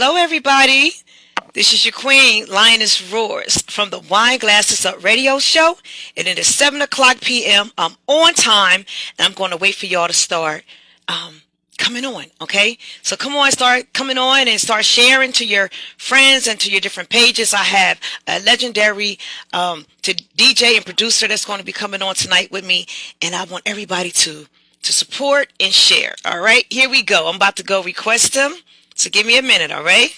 Hello, everybody. This is your queen, LionessRoars, from the Wine Glasses Up radio show. And it is 7 o'clock p.m. I'm on time, and I'm going to wait for y'all to start coming on, okay? So come on, start coming on and start sharing to your friends and to your different pages. I have a legendary to DJ and producer that's going to be coming on tonight with me, and I want everybody to support and share. All right, here we go. I'm about to go request them, so give me a minute, all right?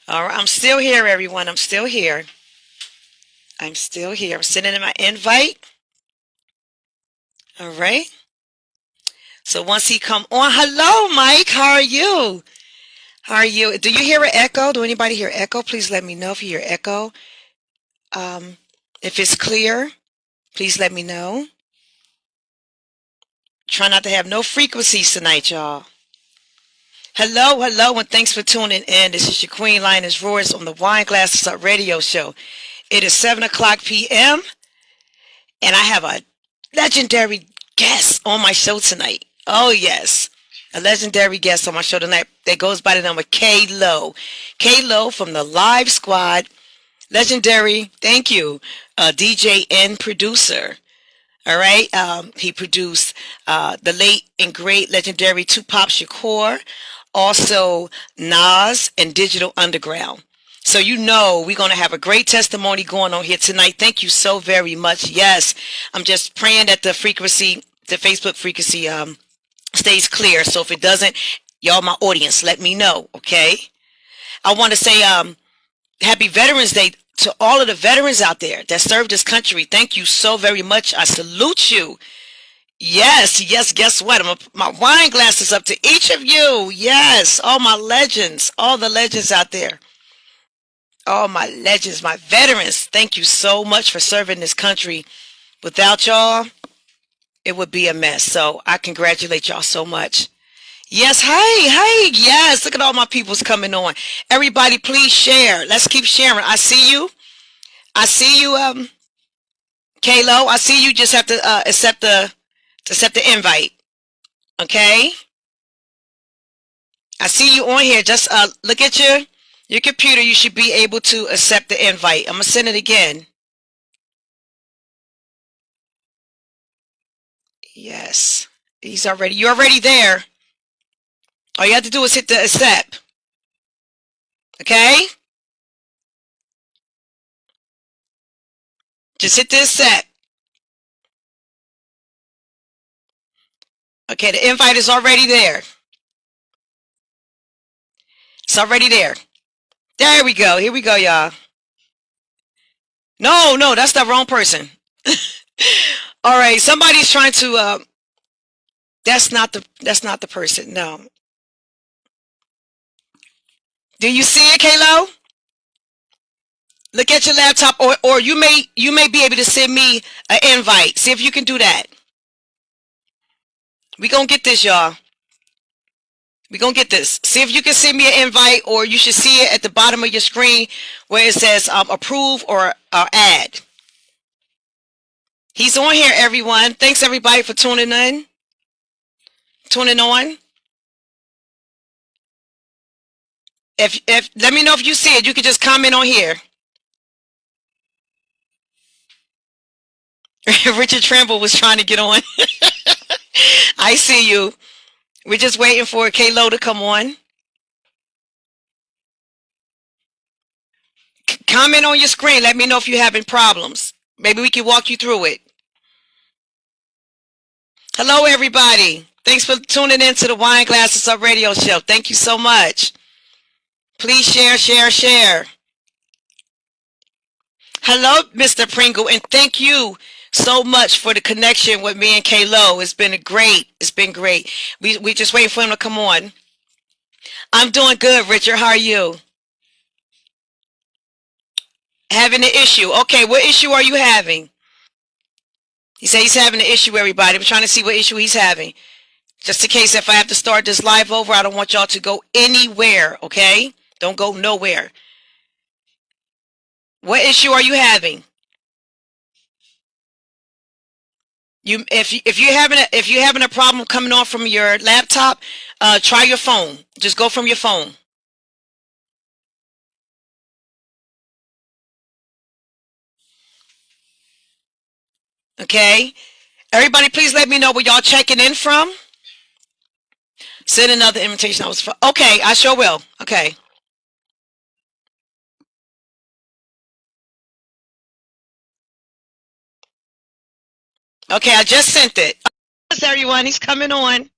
All right, I'm still here, everyone. I'm still here. I'm still here. I'm sending in my invite. All right. So once he come on, hello, Mike. How are you? How are you? Do you hear an echo? Do anybody hear echo? Please let me know if you hear echo. If it's clear, please let me know. Try not to have no frequencies tonight, y'all. Hello, hello, and thanks for tuning in. This is your queen, LionessRoars, on the Wine Glasses Up radio show. It is 7 o'clock p.m., and I have a legendary guest on my show tonight. Oh, yes. A legendary guest on my show tonight that goes by the name of K-Lo. K-Lo from the LiveSquad. Legendary, thank you, DJ and producer. All right. He produced the late and great legendary Tupac Shakur, also Nas and Digital Underground. So you know we're going to have a great testimony going on here tonight. Thank you so very much. Yes, I'm just praying that the frequency, the Facebook frequency stays clear. So if it doesn't, y'all, my audience, let me know, okay? I want to say happy Veterans Day to all of the veterans out there that served this country. Thank you so very much. I salute you. Yes, yes, guess what? My wine glasses up to each of you. Yes, all my legends, all the legends out there. All my legends, my veterans. Thank you so much for serving this country. Without y'all, it would be a mess. So I congratulate y'all so much. Yes, hey, yes. Look at all my peoples coming on. Everybody, please share. Let's keep sharing. I see you. I see you, K-Lo. I see you. Just have to accept the invite. Okay. I see you on here. Just look at your computer. You should be able to accept the invite. I'm gonna send it again. Yes, you're already there. All you have to do is hit the accept. Okay? Just hit the accept. Okay, the invite is already there. It's already there. There we go. Here we go, y'all. No, that's the wrong person. All right, somebody's trying to that's not the person. No. Do you see it, K-Lo? Look at your laptop, or you may be able to send me an invite. See if you can do that. We gonna get this, y'all. We gonna get this. See if you can send me an invite, or you should see it at the bottom of your screen where it says approve or add. He's on here, everyone. Thanks everybody for tuning on. If let me know if you see it. You can just comment on here. Richard Trimble was trying to get on. I see you. We're just waiting for K-Lo to come on. Comment on your screen. Let me know if you're having problems. Maybe we can walk you through it. Hello, everybody. Thanks for tuning in to the Wine Glasses Up radio show. Thank you so much. Please share. Hello, Mr. Pringle, and thank you so much for the connection with me and K-Lo. It's been great. We just waiting for him to come on. I'm doing good, Richard. How are you? Having an issue. Okay, what issue are you having? He said he's having an issue, everybody. We're trying to see what issue he's having. Just in case if I have to start this live over, I don't want y'all to go anywhere, okay? Don't go nowhere. What issue are you having? If you're having a problem coming on from your laptop, try your phone. Just go from your phone. Okay. Everybody, please let me know where y'all checking in from. Send another invitation. Okay, I sure will. Okay. Okay, I just sent it. Everyone, he's coming on.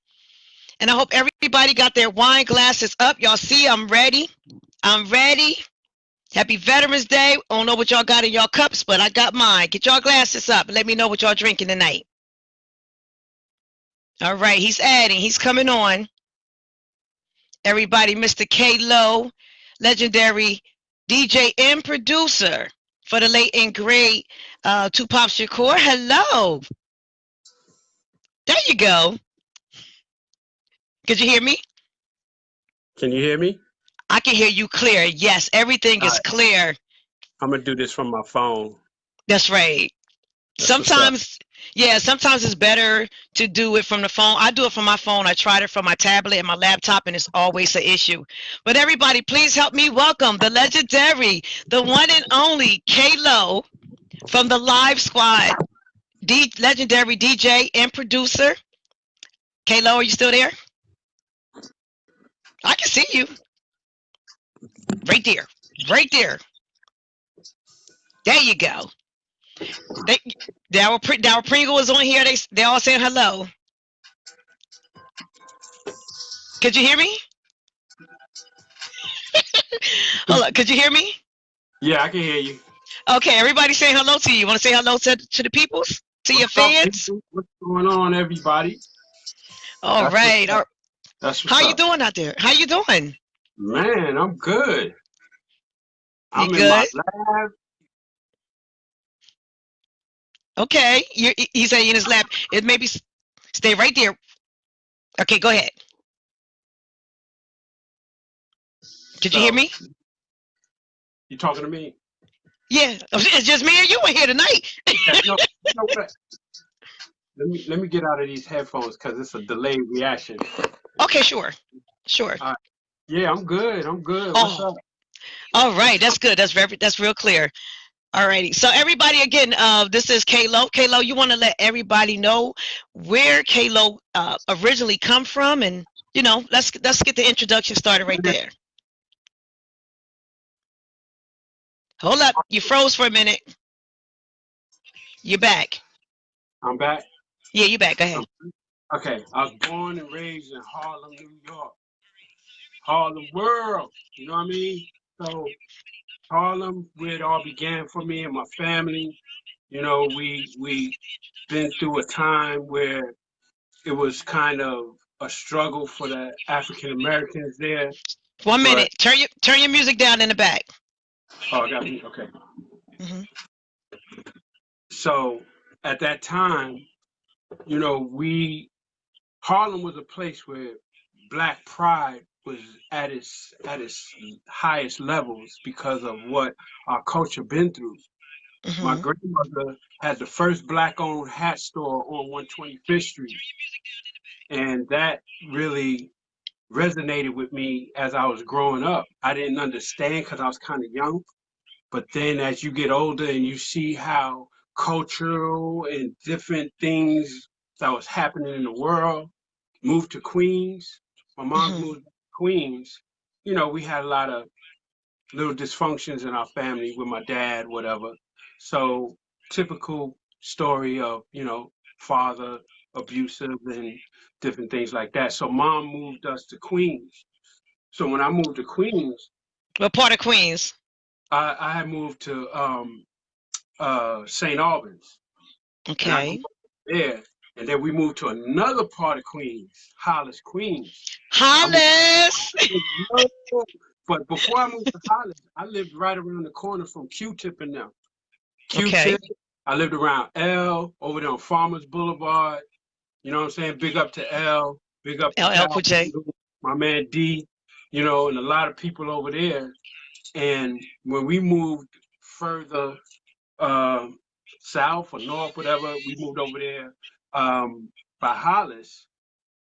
And I hope everybody got their wine glasses up. Y'all see I'm ready. I'm ready. Happy Veterans Day. I don't know what y'all got in y'all cups, but I got mine. Get y'all glasses up and let me know what y'all drinking tonight. All right, he's adding. He's coming on. Everybody, Mr. K. Lowe, legendary DJ and producer for the late and great Tupac Shakur. Hello. There you go. Could you hear me? Can you hear me? I can hear you clear. Yes, everything is clear. I'm going to do this from my phone. That's right. Sometimes it's better to do it from the phone. I do it from my phone. I tried it from my tablet and my laptop, and it's always an issue. But everybody, please help me welcome the legendary, the one and only K. Lowe from the LiveSquad, legendary DJ and producer. K. Lowe, are you still there? I can see you. Right there. Right there. There you go. Dower Pringle is on here. They all saying hello. Could you hear me? Hold on. Could you hear me? Yeah, I can hear you. Okay, everybody saying hello to you. You want to say hello to the peoples? To your fans? What's going on, everybody? All right. How you doing out there? How you doing? Man, I'm good. I'm good? In my lab. Okay. He's saying in his lab. It maybe stay right there. Okay, go ahead. Did you hear me? You talking to me? Yeah, it's just me and you in here tonight. You know what? Let me get out of these headphones because it's a delayed reaction. Okay, sure. Yeah, I'm good. What's up? All right, that's good. That's real clear. All righty. So everybody, again, this is K. Lowe. K. Lowe, you want to let everybody know where K. Lowe originally come from, and let's get the introduction started right there. Hold up, you froze for a minute. You're back. I'm back? Yeah, you're back. Go ahead. Okay, I was born and raised in Harlem, New York. Harlem world, you know what I mean? So Harlem, where it all began for me and my family. You know, we been through a time where it was kind of a struggle for the African Americans there. 1 minute. Turn your music down in the back. Oh, I got me. Okay. Mm-hmm. So at that time, you know, Harlem was a place where Black pride was at its highest levels because of what our culture been through. Mm-hmm. My grandmother had the first Black-owned hat store on 125th Street, and that really resonated with me as I was growing up. I didn't understand because I was kind of young, but then as you get older and you see how cultural and different things that was happening in the world, moved to Queens. My mom moved to Queens. You know, we had a lot of little dysfunctions in our family with my dad, whatever. So typical story of, father abusive and different things like that. So mom moved us to Queens. So when I moved to Queens. What part of Queens? I had moved to St. Albans. Okay. There. And then we moved to another part of Queens, Hollis, Queens. Hollis! But before I moved to Hollis, I lived right around the corner from Q-Tip and them. Q-Tip, I lived around L, over there on Farmers Boulevard. You know what I'm saying? Big up to L. Big up to LL Cool J. My man D. you know, and a lot of people over there. And when we moved further south or north, whatever, we moved over there by Hollis,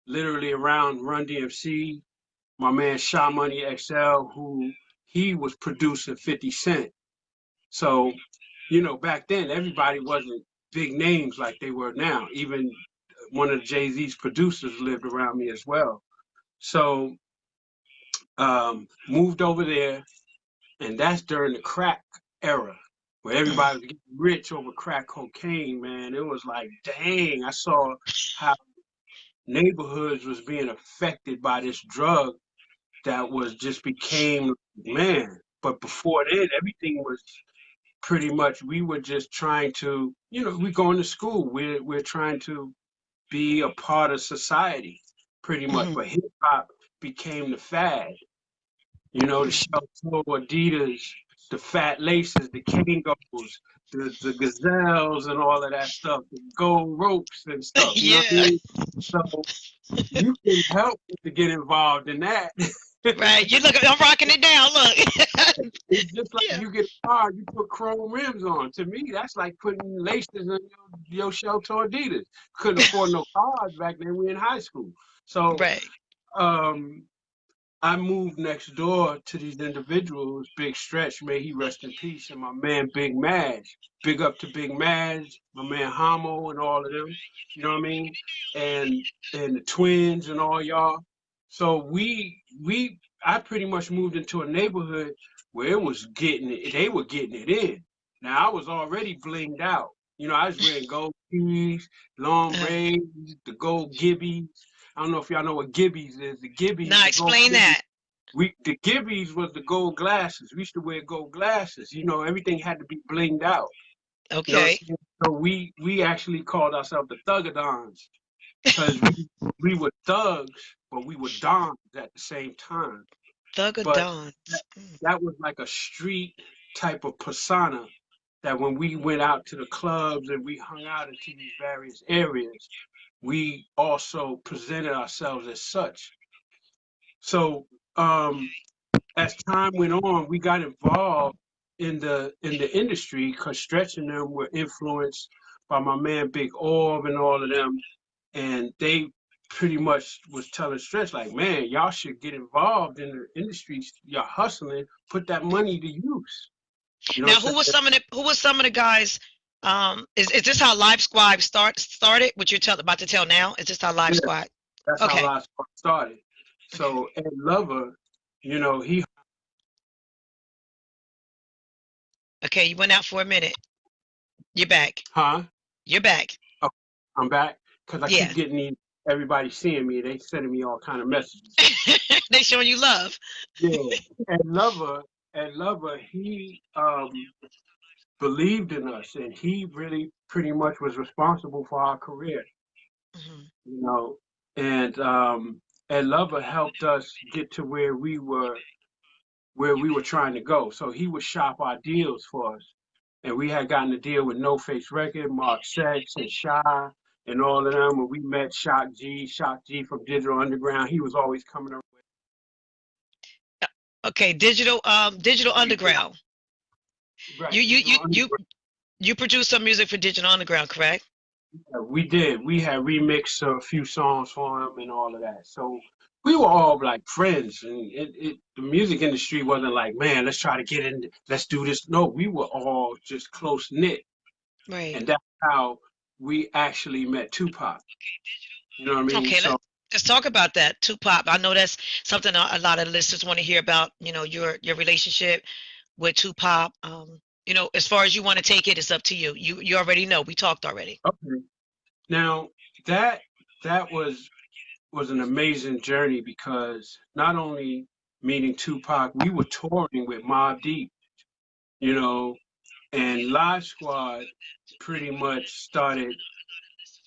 literally around Run DMC. My man Sha Money XL, who he was producing 50 Cent. So, you know, back then everybody wasn't big names like they were now. Even one of Jay-Z's producers lived around me as well. So moved over there, and that's during the crack era where everybody was getting rich over crack cocaine, man. It was like, dang, I saw how neighborhoods was being affected by this drug that was just became, man. But before then, everything was pretty much, we were just trying to, you know, we going to school. We're trying to be a part of society, pretty much. But hip hop became the fad. You know, the Shelto, Adidas, the Fat Laces, the Kangos, the Gazelles, and all of that stuff, the gold ropes and stuff. You know what I Yeah. mean? So you can help to get involved in that. Right. You look, I'm rocking it down. Look. It's just like Yeah. you get a car, you put chrome rims on. To me, that's like putting laces in your Shelto Adidas. Couldn't afford no cars back then. We in high school. So Right. um, I moved next door to these individuals, Big Stretch, may he rest in peace, and my man Big Madge. Big up to Big Madge, my man Homo and all of them, you know what I mean? And the twins and all y'all. So I pretty much moved into a neighborhood where it was they were getting it in. Now I was already blinged out. You know, I was wearing gold keys, long braids, the gold gibbies. I don't know if y'all know what gibbies is. The gibbies, Now the gold explain gibbies. that. The gibbies was the gold glasses. We used to wear gold glasses. You know, everything had to be blinged out. You know what Okay. I'm saying? So we actually called ourselves the Thugadons because we were thugs, but we were dons at the same time. But that, Thugadons. that was like a street type of persona that when we went out to the clubs and we hung out into these various areas, we also presented ourselves as such. So as time went on, we got involved in the industry because Stretch and them were influenced by my man Big Orb and all of them, and they pretty much was telling Stretch like, man, y'all should get involved in the industry. Y'all hustling, put that money to use. You know Now, what I'm saying? who was some of the guys? Is this how Live Squad started? What you're about to tell now? Is this how Live Yeah, Squad? that's how Okay. Live Squad started. Okay. So Ed Lover, you know, he, Okay. You went out for a minute. You're back. huh? You're back. Oh, I'm back because I Yeah. keep getting everybody seeing me. They sending me all kind of messages. They showing you love. Yeah, and Lover, he believed in us, and he really pretty much was responsible for our career, Mhm. you know. And Lover helped us get to where we were trying to go. So he would shop our deals for us, and we had gotten a deal with No Face Record, Mark Sex, and Shy, and all of them. When we met Shock G from Digital Underground, he was always coming around. Okay. Digital Underground. You Right, you you Digital you Underground. you produced some music for Digital Underground, correct? We did. We had remixed a few songs for him and all of that. So we were all like friends, and the music industry wasn't like, man, let's try to get in, let's do this. No, we were all just close knit, Right. and that's how we actually met Tupac. You know what I mean? Okay. So Let's talk about that. Tupac. I know that's something a lot of listeners want to hear about. You know, your relationship with Tupac. You know, as far as you want to take it, it's up to you. You already know. We talked already. okay, now that that was an amazing journey because not only meeting Tupac, we were touring with Mobb Deep. You know, and Live Squad pretty much started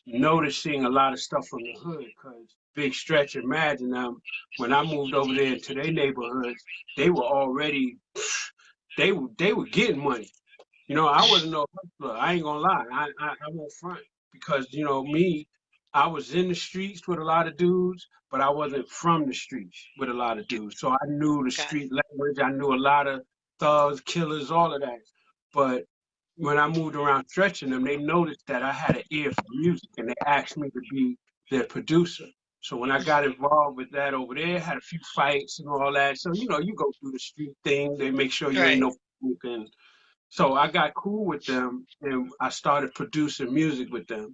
noticing a lot of stuff from the hood because Big Stretch, imagine them, when I moved over there into their neighborhoods, they were already, they were getting money. You know, I wasn't no hustler. I ain't gonna lie. I won't front because, you know, me, I was in the streets with a lot of dudes, but I wasn't from the streets with a lot of dudes. So I knew the Got it. street language. I knew a lot of thugs, killers, all of that. But when I moved around stretching them, they noticed that I had an ear for music and they asked me to be their producer. So when I got involved with that over there, had a few fights and all that. So, you know, you go through the street thing, they make sure you ain't Right. no punk. And so I got cool with them and I started producing music with them.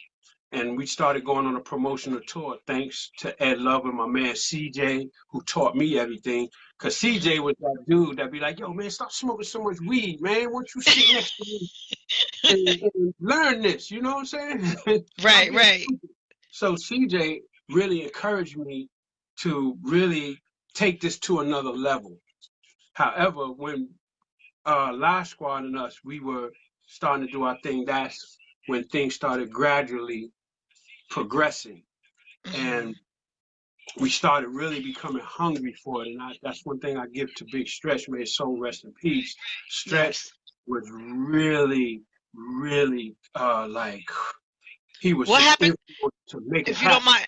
And we started going on a promotional tour thanks to Ed Love and my man CJ, who taught me everything. Because CJ was that dude that be like, yo, man, stop smoking so much weed, man. Why don't you sit next to me and learn this? You know what I'm saying? Stop Right, getting right. stupid. So CJ really encouraged me to really take this to another level. However, when LiveSquad and us, we were starting to do our thing, that's when things started gradually progressing. And we started really becoming hungry for it. And that's one thing I give to Big Stretch, may his soul rest in peace. Stretch Yes. was really, really like he was What just happened, influenced to make it if you don't happen. mind,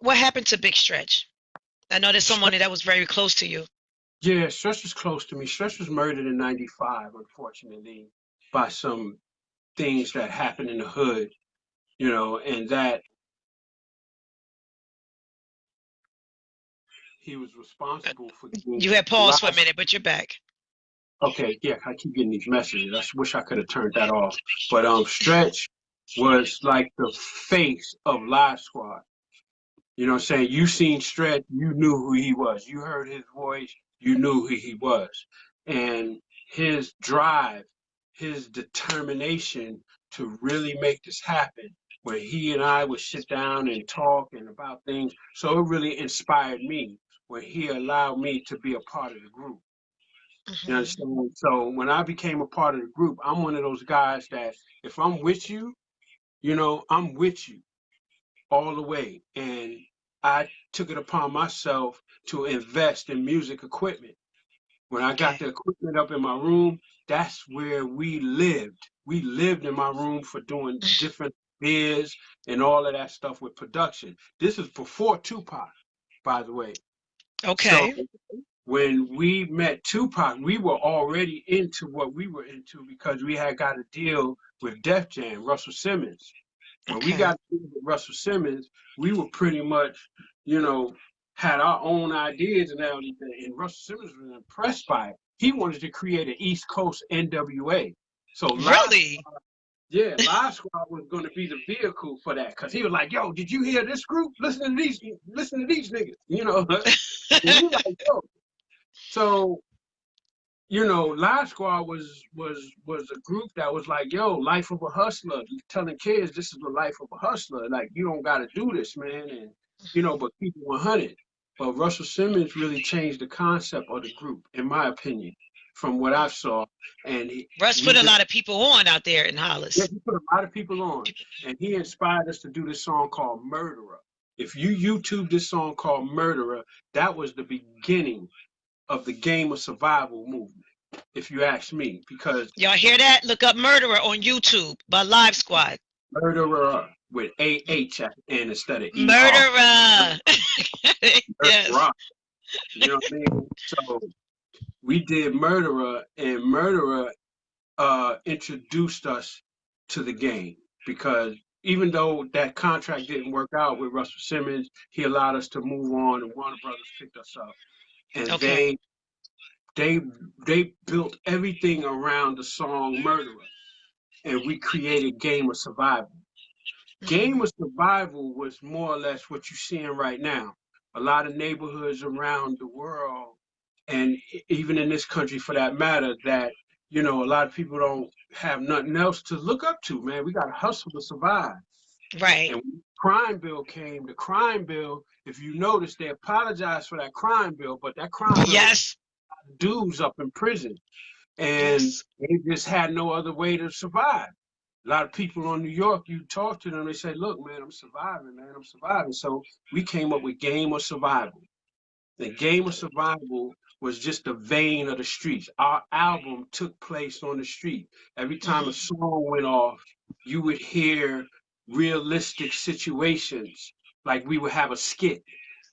what happened to Big Stretch? I know there's someone that was very close to you. Yeah, Stretch was close to me. Stretch was murdered in '95, unfortunately, by some things that happened in the hood, you know, and that he was responsible for getting You had a lot. paused for a minute, but you're back. Okay, yeah, I keep getting these messages. I wish I could have turned that off. But Stretch was like the face of LiveSquad. You know what I'm saying? You seen Stretch, you knew who he was. You heard his voice, you knew who he was. And his drive, his determination to really make this happen, where he and I would sit down and talk and about things. So it really inspired me when he allowed me to be a part of the group. You understand? So when I became a part of the group, I'm one of those guys that if I'm with you, you know, I'm with you all the way. And I took it upon myself to invest in music equipment. When I got Okay. the equipment up in my room, that's where we lived. We lived in my room for doing different beers and all of that stuff with production. This is before Tupac, by the way. So Okay. when we met Tupac, we were already into what we were into because we had got a deal with Def Jam, Russell Simmons. When we Okay. got a deal with Russell Simmons, we were pretty much, you know, had our own ideas and everything. And Russell Simmons was impressed by it. He wanted to create an East Coast NWA. So Really? Live Squad was going to be the vehicle for that because he was like, "Yo, did you hear this group? Listen to these niggas." You know, and we like, "Yo." So you know, Live Squad was a group that was like, yo, life of a hustler, telling kids this is the life of a hustler. Like, you don't gotta do this, man, and you know, but keep it 100. But Russell Simmons really changed the concept of the group, in my opinion, from what I saw. And Russ we put a just lot of people on out there in yeah, Hollis. he put a lot of people on, and he inspired us to do this song called Murderer. If you YouTube this song called Murderer, that was the beginning of the Game of Survival movement, if you ask me, because Y'all hear that? Look up Murderer on YouTube by Live Squad. murderer with AH at the end instead of ER. Murderer. Yes. Murderer. You know what I mean? So we did Murderer, and Murderer introduced us to the game because even though that contract didn't work out with Russell Simmons, he allowed us to move on, and Warner Brothers picked us up, and Okay. they they built everything around the song Murderer, and we created Game of Survival. Game of Survival was more or less what you're seeing right now. A lot of neighborhoods around the world, and even in this country for that matter, that, you know, a lot of people don't have nothing else to look up to, man. We got to hustle to survive. Right. And when the crime bill came, the crime bill, if you notice, they apologized for that crime bill, but that crime bill was Yes. dudes up in prison. And Yes. they just had no other way to survive. A lot of people on New York, you talk to them, they say, look, man, I'm surviving, man, I'm surviving. So we came up with Game of Survival. The Game of Survival was just the vein of the streets. Our album took place on the street. Every time a song went off, you would hear realistic situations. Like we would have a skit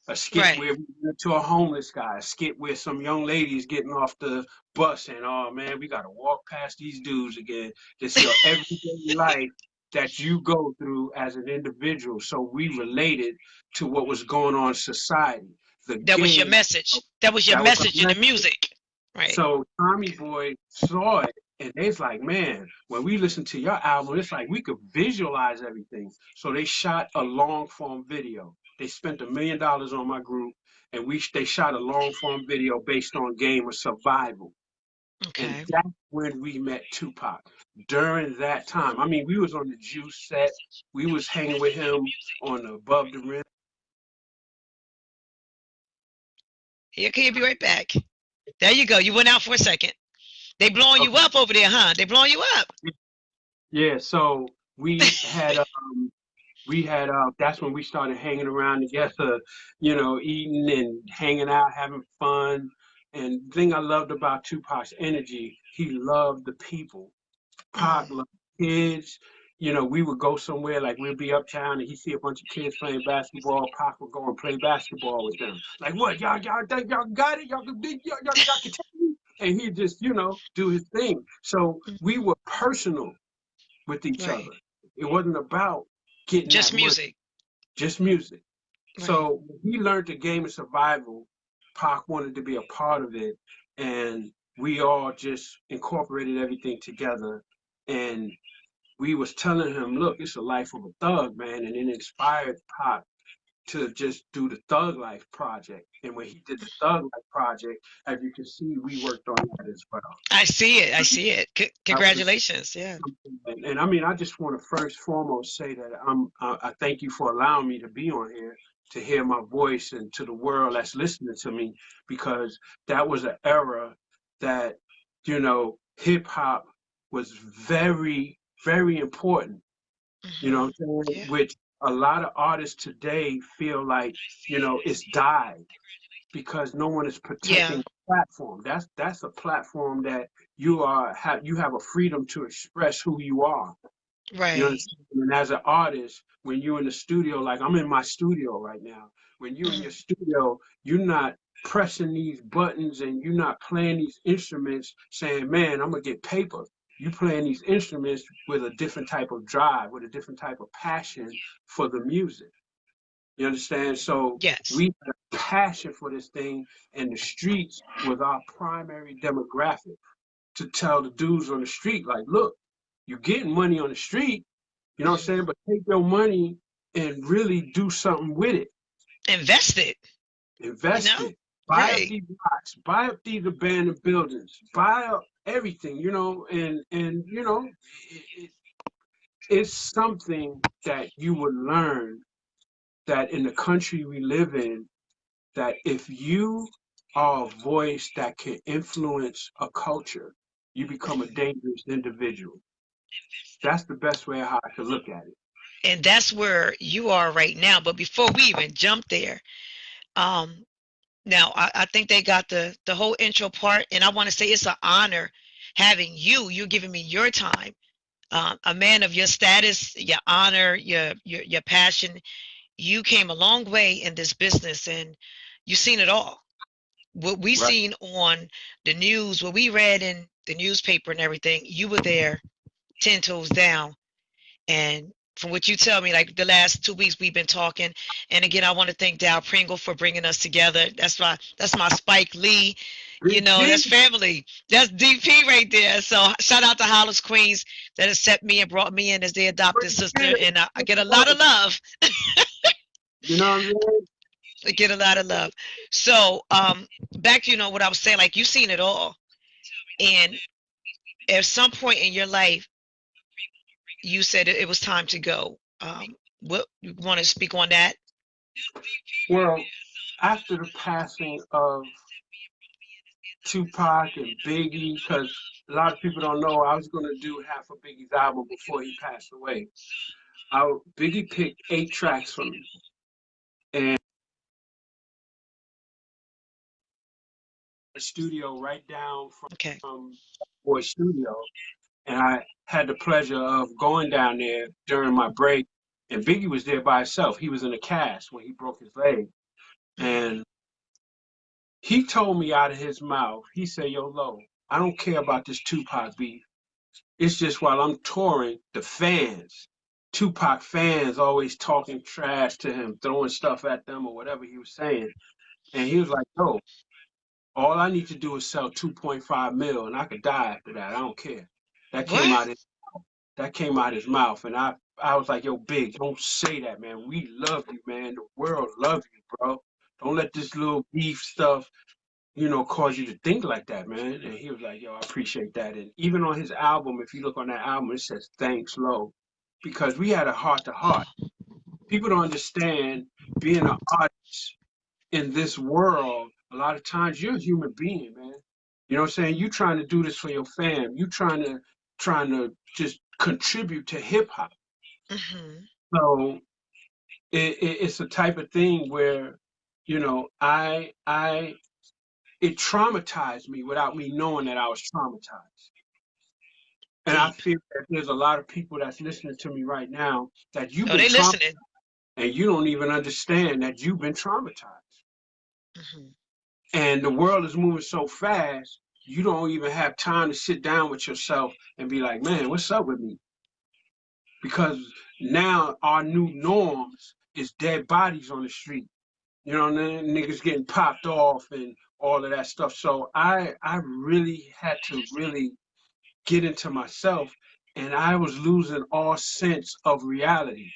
Right. where we went to a homeless guy, a skit where some young ladies getting off the bus and, oh man, we got to walk past these dudes again. It's your everyday life that you go through as an individual. So we related to what was going on in society. The That was your game, message. That was your that was our message in the message. music. Right. So Tommy Boy saw it and it's like, man, when we listen to your album, it's like we could visualize everything. So they shot a long form video. They spent $1 million on my group and they shot a long form video based on Game of Survival. And Okay. that's when we met Tupac. During that time, I mean, we was on the Juice set. We was hanging with him on the Above the Rim. Okay, you'll be right back. There you go. You went out for a second. They blowing you Okay. up over there, huh? They blowing you up. Yeah, so that's when we started hanging around together, eating and hanging out, having fun. And the thing I loved about Tupac's energy, he loved the people. Pac loved kids. We would go somewhere, like we'd be uptown and he'd see a bunch of kids playing basketball. Pac would go and play basketball with them. Like, what, y'all got it? Y'all can take me? And he'd just, do his thing. So we were personal with each Right. other. It wasn't about getting Just that money, music. just music. Right. So when he learned the game of survival, Pac wanted to be a part of it, and we all just incorporated everything together. And we was telling him, look, it's a life of a thug, man, and it inspired Pac to just do the Thug Life project. And when he did the Thug Life project, as you can see, we worked on that as well. I see it. I see it. That was Congratulations. Yeah. And I mean, I just want to first foremost say that I thank you for allowing me to be on here to hear my voice and to the world that's listening to me, because that was an era that, hip hop was very, very important, what I'm saying? Yeah. Which a lot of artists today feel like, it's died because no one is Yeah. protecting the platform. That's a platform that you have a freedom to express who you are. You Right. understand? And as an artist, when you're in the studio, like I'm in my studio right now, when you're in your studio, you're not pressing these buttons and you're not playing these instruments saying, man, I'm gonna get paper. You playing these instruments with a different type of drive, with a different type of passion for the music. You understand? So Yes. we had a passion for this thing, and the streets was our primary demographic to tell the dudes on the street, like, look, you're getting money on the street, you know what I'm saying? But take your money and really do something with it. Invest it. Invest it. Buy up Right. these lots, buy up these abandoned buildings, buy up everything, it's something that you would learn that in the country we live in, that if you are a voice that can influence a culture, you become a dangerous individual. That's the best way how I could look at it. And that's where you are right now. But before we even jump there, um, now I think they got the whole intro part, and I want to say it's an honor having you. You're giving me your time. A man of your status, your honor, your passion. You came a long way in this business, and you've seen it all. What we Right. seen on the news, what we read in the newspaper and everything, you were there 10 toes down. And from what you tell me, like the last 2 weeks we've been talking. And again, I want to thank Dow Pringle for bringing us together. That's my Spike Lee. Big G, That's family. That's DP right there. So shout out to Hollis Queens that accepted me and brought me in as their adopted sister. And I get a lot of love. you know what I'm saying? I get a lot of love. So back to what I was saying, like you've seen it all. And at some point in your life, you said it was time to go. What you want to speak on that? Well, after the passing of Tupac and Biggie, because a lot of people don't know, I was going to do half of Biggie's album before he passed away. Biggie picked 8 tracks from me. And the studio right down Okay. from Boy Studio. And I had the pleasure of going down there during my break And Biggie was there by himself. He was in a cast when he broke his leg. And he told me out of his mouth, he said, yo, Lo, I don't care about this Tupac beef. It's just while I'm touring, the fans, Tupac fans always talking trash to him, throwing stuff at them or whatever he was saying. And he was like, yo, all I need to do is sell 2.5 mil and I could die after that. I don't care. That came What? out that came out his mouth. And I was like, yo, Big, don't say that, man. We love you, man. The world loves you, bro. Don't let this little beef stuff, cause you to think like that, man. And he was like, yo, I appreciate that. And even on his album, if you look on that album, it says, thanks, Lo. Because we had a heart to heart. People don't understand being an artist in this world. A lot of times you're a human being, man. You know what I'm saying? You trying to do this for your fam. You trying to just contribute to hip hop. So it's a type of thing where, it traumatized me without me knowing that I was traumatized. And I feel that there's a lot of people that's listening to me right now that you've been traumatized and you don't even understand that you've been traumatized. And the world is moving so fast, you don't even have time to sit down with yourself and be like, man, what's up with me? Because now our new norms is dead bodies on the street. You know what I mean? Niggas getting popped off and all of that stuff. So I really had to really get into myself, and I was losing all sense of reality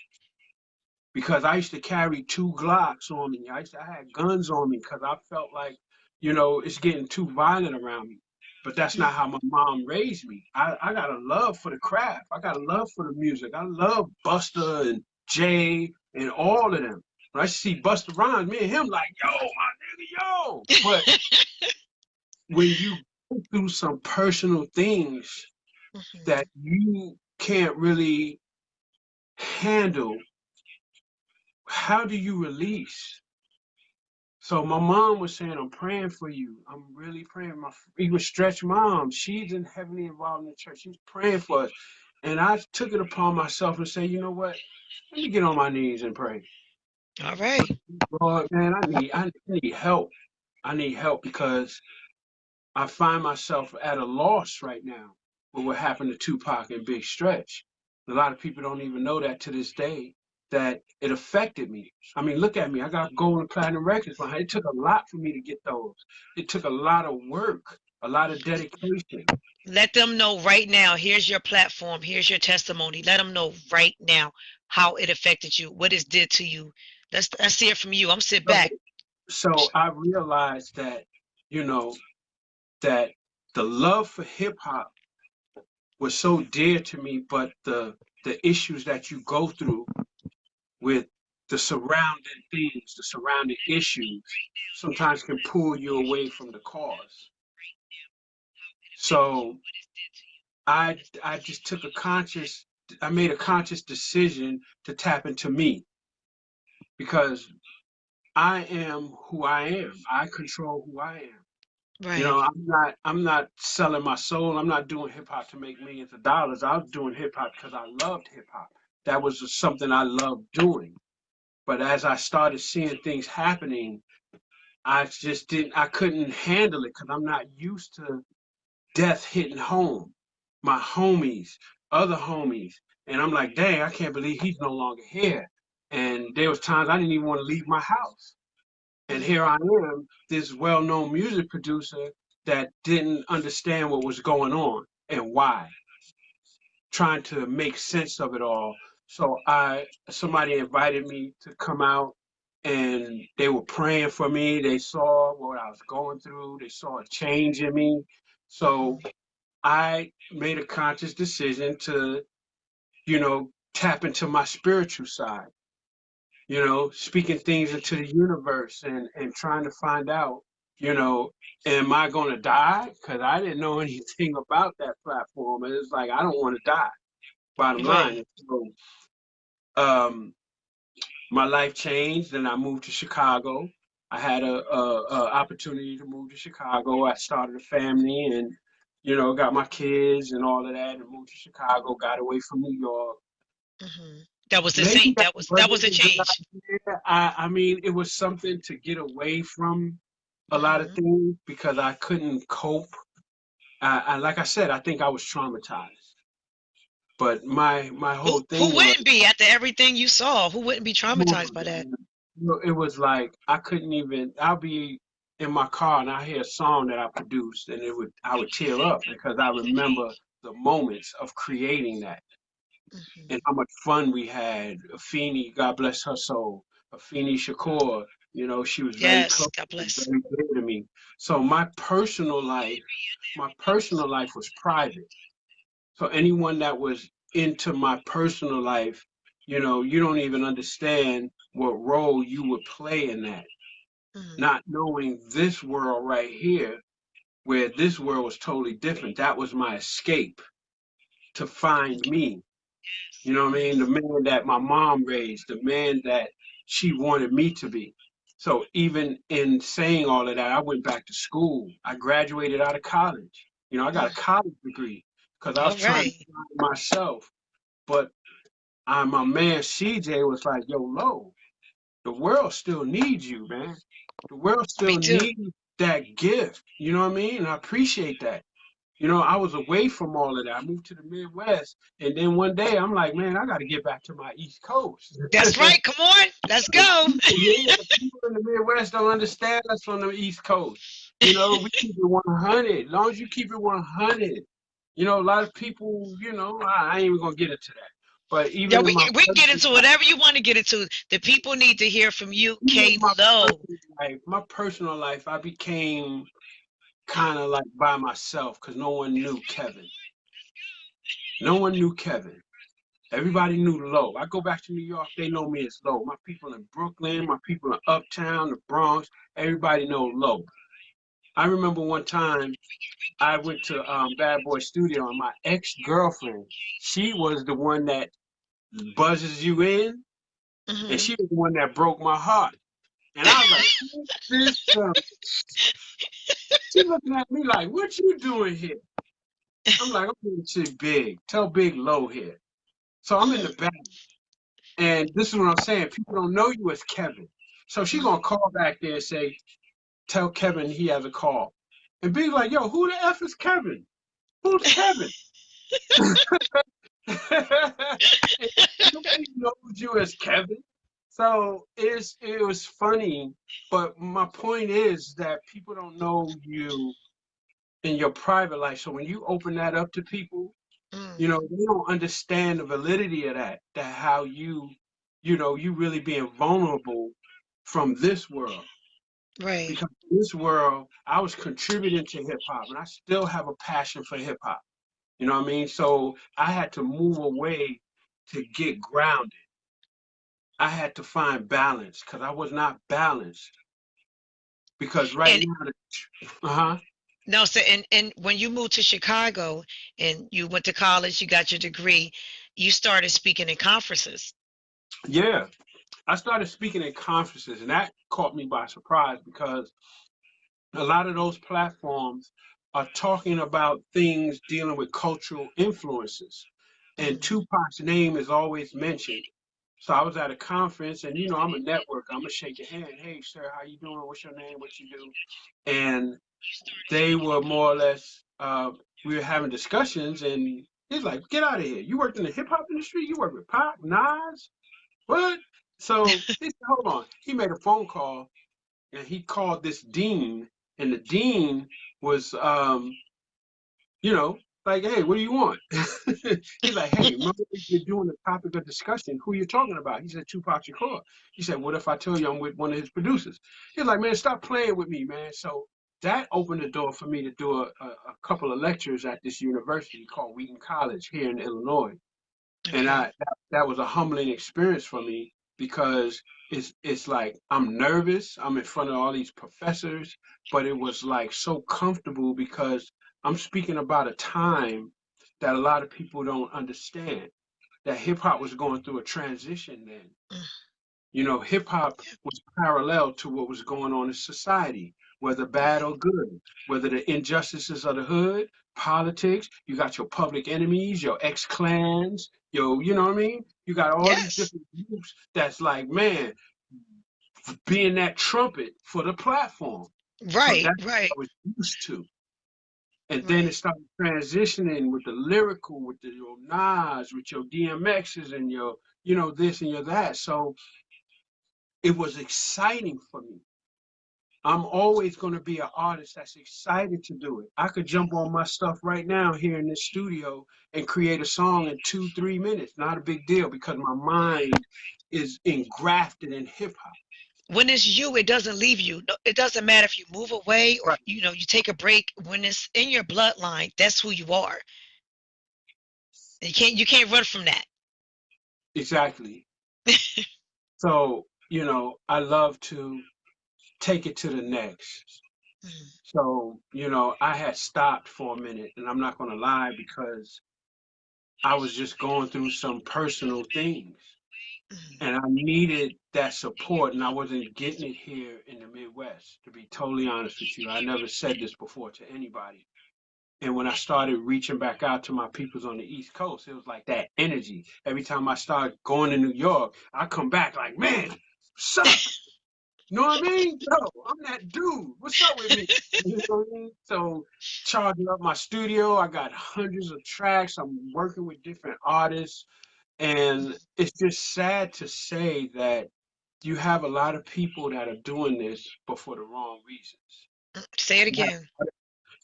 because I used to carry 2 Glocks on me. I had guns on me because I felt like, it's getting too violent around me. But that's not how my mom raised me. I got a love for the craft. I got a love for the music. I love Busta and Jay and all of them. When I see Busta Rhymes, me and him like, yo, my nigga, yo. But when you go through some personal things that you can't really handle, how do you release? So my mom was saying, I'm praying for you. I'm really praying. Even Stretch mom, she's heavily involved in the church. She's praying for us. And I took it upon myself and say, you know what? Let me get on my knees and pray. All right. Lord, man, I need help. I need help because I find myself at a loss right now with what happened to Tupac and Big Stretch. A lot of people don't even know that to this day, that it affected me. I mean, look at me. I got gold and platinum records behind. It took a lot for me to get those. It took a lot of work, a lot of dedication. Let them know right now. Here's your platform. Here's your testimony. Let them know right now how it affected you, what it did to you. Let's hear from you. I'm sit back. So I realized that, that the love for hip hop was so dear to me, but the issues that you go through with the surrounding things, the surrounding issues, sometimes can pull you away from the cause. So I just I made a conscious decision to tap into me because I am who I am. I control who I am. Right. I'm not selling my soul. I'm not doing hip hop to make millions of dollars. I was doing hip hop because I loved hip hop. That was just something I loved doing. But as I started seeing things happening, I couldn't handle it because I'm not used to death hitting home. My homies, other homies. And I'm like, dang, I can't believe he's no longer here. And there was times I didn't even want to leave my house. And here I am, this well-known music producer that didn't understand what was going on and why, trying to make sense of it all. So somebody invited me to come out and they were praying for me. They saw what I was going through. They saw a change in me. So I made a conscious decision to, tap into my spiritual side, speaking things into the universe and trying to find out, am I going to die? Because I didn't know anything about that platform. And it's like, I don't want to die, bottom line. Right. So, my life changed and I moved to Chicago. I had a opportunity to move to Chicago. I started a family and, got my kids and all of that and moved to Chicago, got away from New York. That was the Maybe same. that That wasn't was a a good change. idea. I mean, it was something to get away from a lot of Hmm. things because I couldn't cope. Like I said, I think I was traumatized. But my whole Who thing was, wouldn't be after everything you saw? Who wouldn't be come traumatized on, by that? man. You know, it was like I couldn't even. I'll be in my car and I hear a song that I produced, and I would tear up because I remember the moments of creating that and Hmm. how much fun we had. Afeni, God bless her soul, Afeni Shakur, you know, she was very Yes, close God and bless. very dear to me. So my personal life was private. So anyone that was into my personal life, you know, you don't even understand what role you would play in that. Hmm. Not knowing this world right here, where this world was totally different. That was my escape to find me. You know what I mean? The man that my mom raised, the man that she wanted me to be. So even in saying all of that, I went back to school. I graduated out of college. You know, I got a college degree because I was All trying to right. find myself. But my man CJ was like, "Yo, Lo, the world still needs you, man. The world Me still too. needs that gift." You know what I mean? And I appreciate that. You know, I was away from all of that. I moved to the Midwest, and then one day I'm like, man, I got to get back to my East Coast. That's right. Come on. Let's go. People in the Midwest don't understand us on the East Coast. You know, we keep it 100. As long as you keep it 100, you know, a lot of people, you know, I ain't even gonna get into that. But Yeah, even in we can get into whatever you want to get into. The people need to hear from you, K Low. my personal life, I became kind of like by myself because no one knew Kevin. No one knew Kevin. Everybody knew Low. I go back to New York, they know me as Low. My people in Brooklyn, my people in Uptown, the Bronx, everybody know Low. I remember one time I went to Bad Boy Studio and my ex-girlfriend, she was the one that buzzes you in, and Hmm. she was the one that broke my heart. And I was like, "Who's this?" She looking at me like, "What you doing here?" I'm like, "I'm doing shit big. Tell Big Low here." So I'm in the back. And this is what I'm saying. People don't know you as Kevin. So she gonna call back there and say, tell Kevin he has a call. And be like, yo, who the F is Kevin? Who's Kevin? And nobody knows you as Kevin. So it was funny, but my point is that people don't know you in your private life. So when you open that up to people, you know, they don't understand the validity of that how you know, you really being vulnerable from this world. Right. Because in this world, I was contributing to hip hop and I still have a passion for hip hop. You know what I mean? So I had to move away to get grounded. I had to find balance because I was not balanced. Because right And now, uh-huh. no, so and when you moved to Chicago and you went to college, you got your degree, you started speaking in conferences. Yeah. I started speaking at conferences and that caught me by surprise because a lot of those platforms are talking about things dealing with cultural influences. And Mm. Tupac's name is always mentioned. So I was at a conference and you know I'm a networker. I'm gonna shake your hand. Hey sir, how you doing? What's your name? What you do? And they were more or less we were having discussions and he's like, get out of here. You worked in the hip hop industry? You work with Pop, Nas? What? So he said, hold on. He made a phone call and he called this dean, and the dean was, you know, like, hey, what do you want? He's like, hey, remember you're doing a topic of discussion. Who you talking about? He said, Tupac Shakur. He said, what if I tell you I'm with one of his producers? He's like, man, stop playing with me, man. So that opened the door for me to do a couple of lectures at this university called Wheaton College here in Illinois. And Okay. that was a humbling experience for me because it's like I'm nervous. I'm in front of all these professors, but it was like so comfortable because I'm speaking about a time that a lot of people don't understand. That hip hop was going through a transition then. Mm. You know, hip hop was parallel to what was going on in society. whether bad or good, whether the injustices of the hood, politics, you got your public enemies, your ex-clans, you know what I mean? You got all these Yes. different groups that's like, man, being that trumpet for the platform. So Right, that's right, what I was used to. And then it right. started transitioning with the lyrical, with your Nas, with your DMXs and your, this and your that. So it was exciting for me. I'm always going to be an artist that's excited to do it. I could jump on my stuff right now here in this studio and create a song in 2, 3 minutes. Not a big deal because my mind is engrafted in hip hop. When it's you, it doesn't leave you. It doesn't matter if you move away or Right. you take a break. When it's in your bloodline, that's who you are. You can't run from that. Exactly. So, I love to take it to the next. Mhm, So, I had stopped for a minute, and I'm not going to lie because I was just going through some personal things. mhm. And I needed that support, and I wasn't getting it here in the Midwest, to be totally honest with you. I never said this before to anybody. And when I started reaching back out to my peoples on the East Coast, it was like that energy. Every time I started going to New York, I come back like, man, what's up? You know what I mean? Yo, I'm that dude. What's up with me? You know what I mean? So charging up my studio, I got hundreds of tracks. I'm working with different artists. And it's just sad to say that you have a lot of people that are doing this, but for the wrong reasons. Say it You have, again.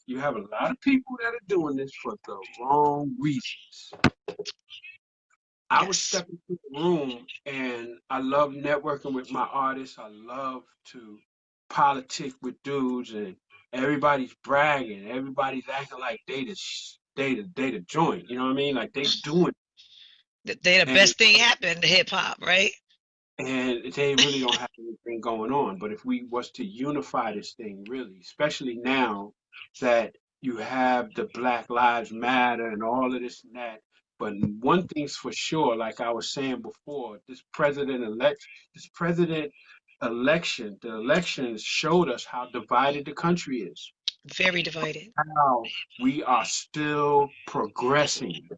you have a lot of people that are doing this for the wrong reasons. I would Yes. step into the room and I love networking with my artists. I love to politic with dudes and everybody's bragging. Everybody's acting like they the joint. You know what I mean? Like they doing They the it. best thing happened to hip hop, right? And they really don't have anything going on. But if we was to unify this thing, really, especially now that you have the Black Lives Matter and all of this and that. But one thing's for sure, like I was saying before, this president election, the elections showed us how divided the country is. Very divided. How we are still progressing.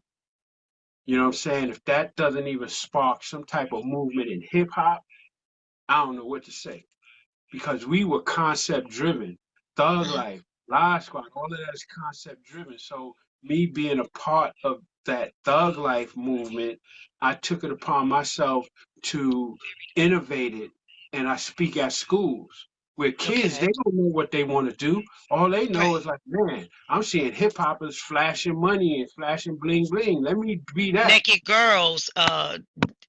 You know what I'm saying? If that doesn't even spark some type of movement in hip hop, I don't know what to say because we were concept driven. Thug Mhm. Life, LiveSquad, all of that is concept driven. So me being a part of that Thug Life movement, I took it upon myself to innovate it, and I speak at schools where kids they Okay. don't know what they want to do. All they know Right. is like, man, I'm seeing hip hoppers flashing money and flashing bling bling. Let me be that. Naked girls.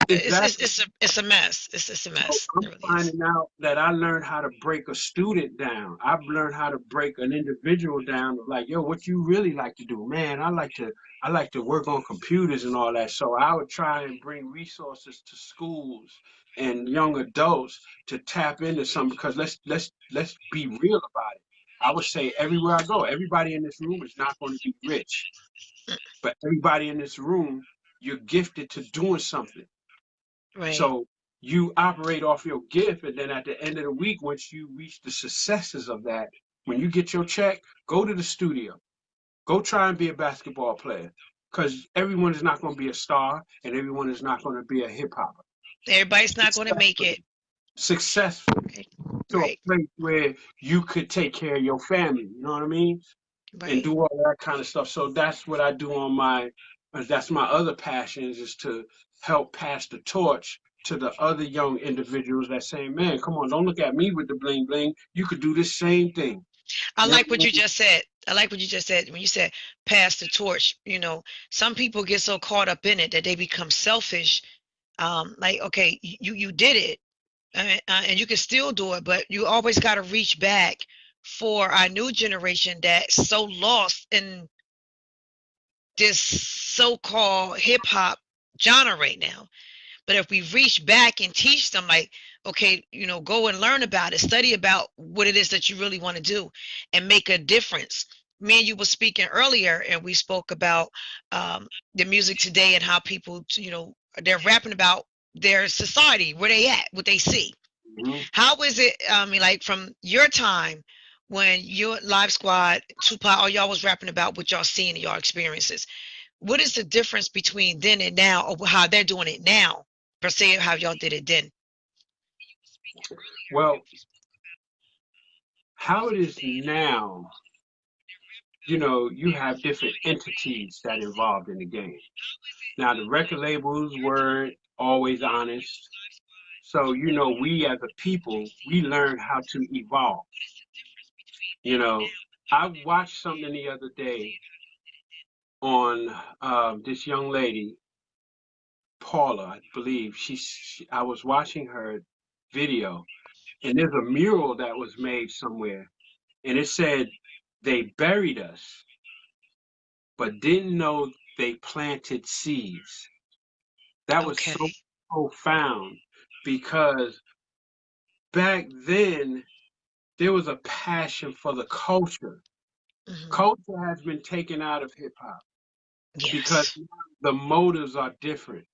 It's it's Exactly. it's a it's a mess. It's a So mess. I'm It really is. finding out that I learned how to break a student down. I've learned how to break an individual down. Like, yo, what you really like to do, man? I like to work on computers and all that. So I would try and bring resources to schools and young adults to tap into something because let's be real about it. I would say everywhere I go, everybody in this room is not going to be rich, but everybody in this room, you're gifted to doing something. Right. So you operate off your gift, and then at the end of the week, once you reach the successes of that, when you get your check, go to the studio. Go try and be a basketball player. Because everyone is not going to be a star, and everyone is not going to be a hip hopper. Everybody's not going to make it. Successfully, successfully Right. to a Right. place where you could take care of your family. You know what I mean? And Right. do all that kind of stuff. So that's what I do on that's my other passions is to help pass the torch to the other young individuals that say, man, come on, don't look at me with the bling bling. You could do the same thing. I Never like what you just said. I like what you just said when you said pass the torch. Some people get so caught up in it that they become selfish. Like, okay, you did it, and you can still do it, but you always got to reach back for our new generation that's so lost in this so-called hip hop genre right now. But if we reach back and teach them, like, okay, go and learn about it, study about what it is that you really want to do and make a difference. Me and you were speaking earlier, and we spoke about the music today and how people, they're rapping about their society, where they at, what they see. Mhm. How is it, I mean, like from your time, when your Live Squad, Tupac, all y'all was rapping about what y'all seeing in y'all experiences. What is the difference between then and now, or how they're doing it now, per se, how y'all did it then? Well, how it is now, you have different entities that involved in the game. Now, the record labels weren't always honest. So, we as a people, we learned how to evolve. You know, I watched something the other day on this young lady, Paula, I believe. I was watching her video, and there's a mural that was made somewhere, and it said they buried us, but didn't know they planted seeds. That was so Okay. profound because back then there was a passion for the culture. Hmm. Culture has been taken out of hip hop because Yes. the motives are different.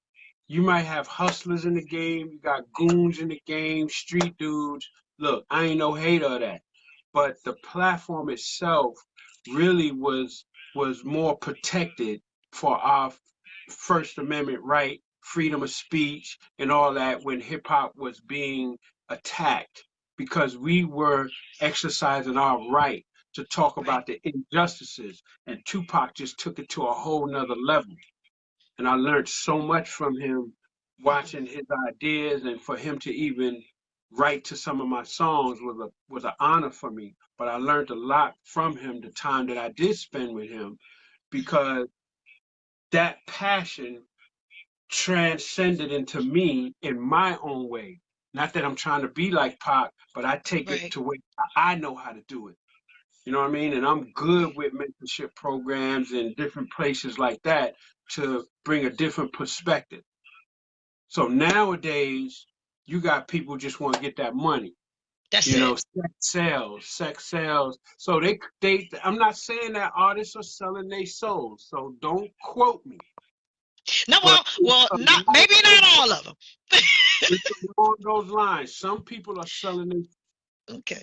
You might have hustlers in the game, you got goons in the game, street dudes. Look, I ain't no hater of that. But the platform itself really was more protected for our First Amendment right, freedom of speech, and all that when hip hop was being attacked because we were exercising our right to talk Right. about the injustices, and Tupac just took it to a whole nother level. And I learned so much from him Hmm. watching his ideas, and for him to even write to some of my songs was an honor for me. But I learned a lot from him the time that I did spend with him because that passion transcended into me in my own way. Not that I'm trying to be like Pac, but I take it Right. to where I know how to do it. You know what I mean? And I'm good with mentorship programs and different places like that to bring a different perspective. So nowadays, you got people just want to get that money. That's it. Sex sells. So I'm not saying that artists are selling their souls. So don't quote me. No, But not maybe not all of them. it's along those lines. Some people are selling their. Okay.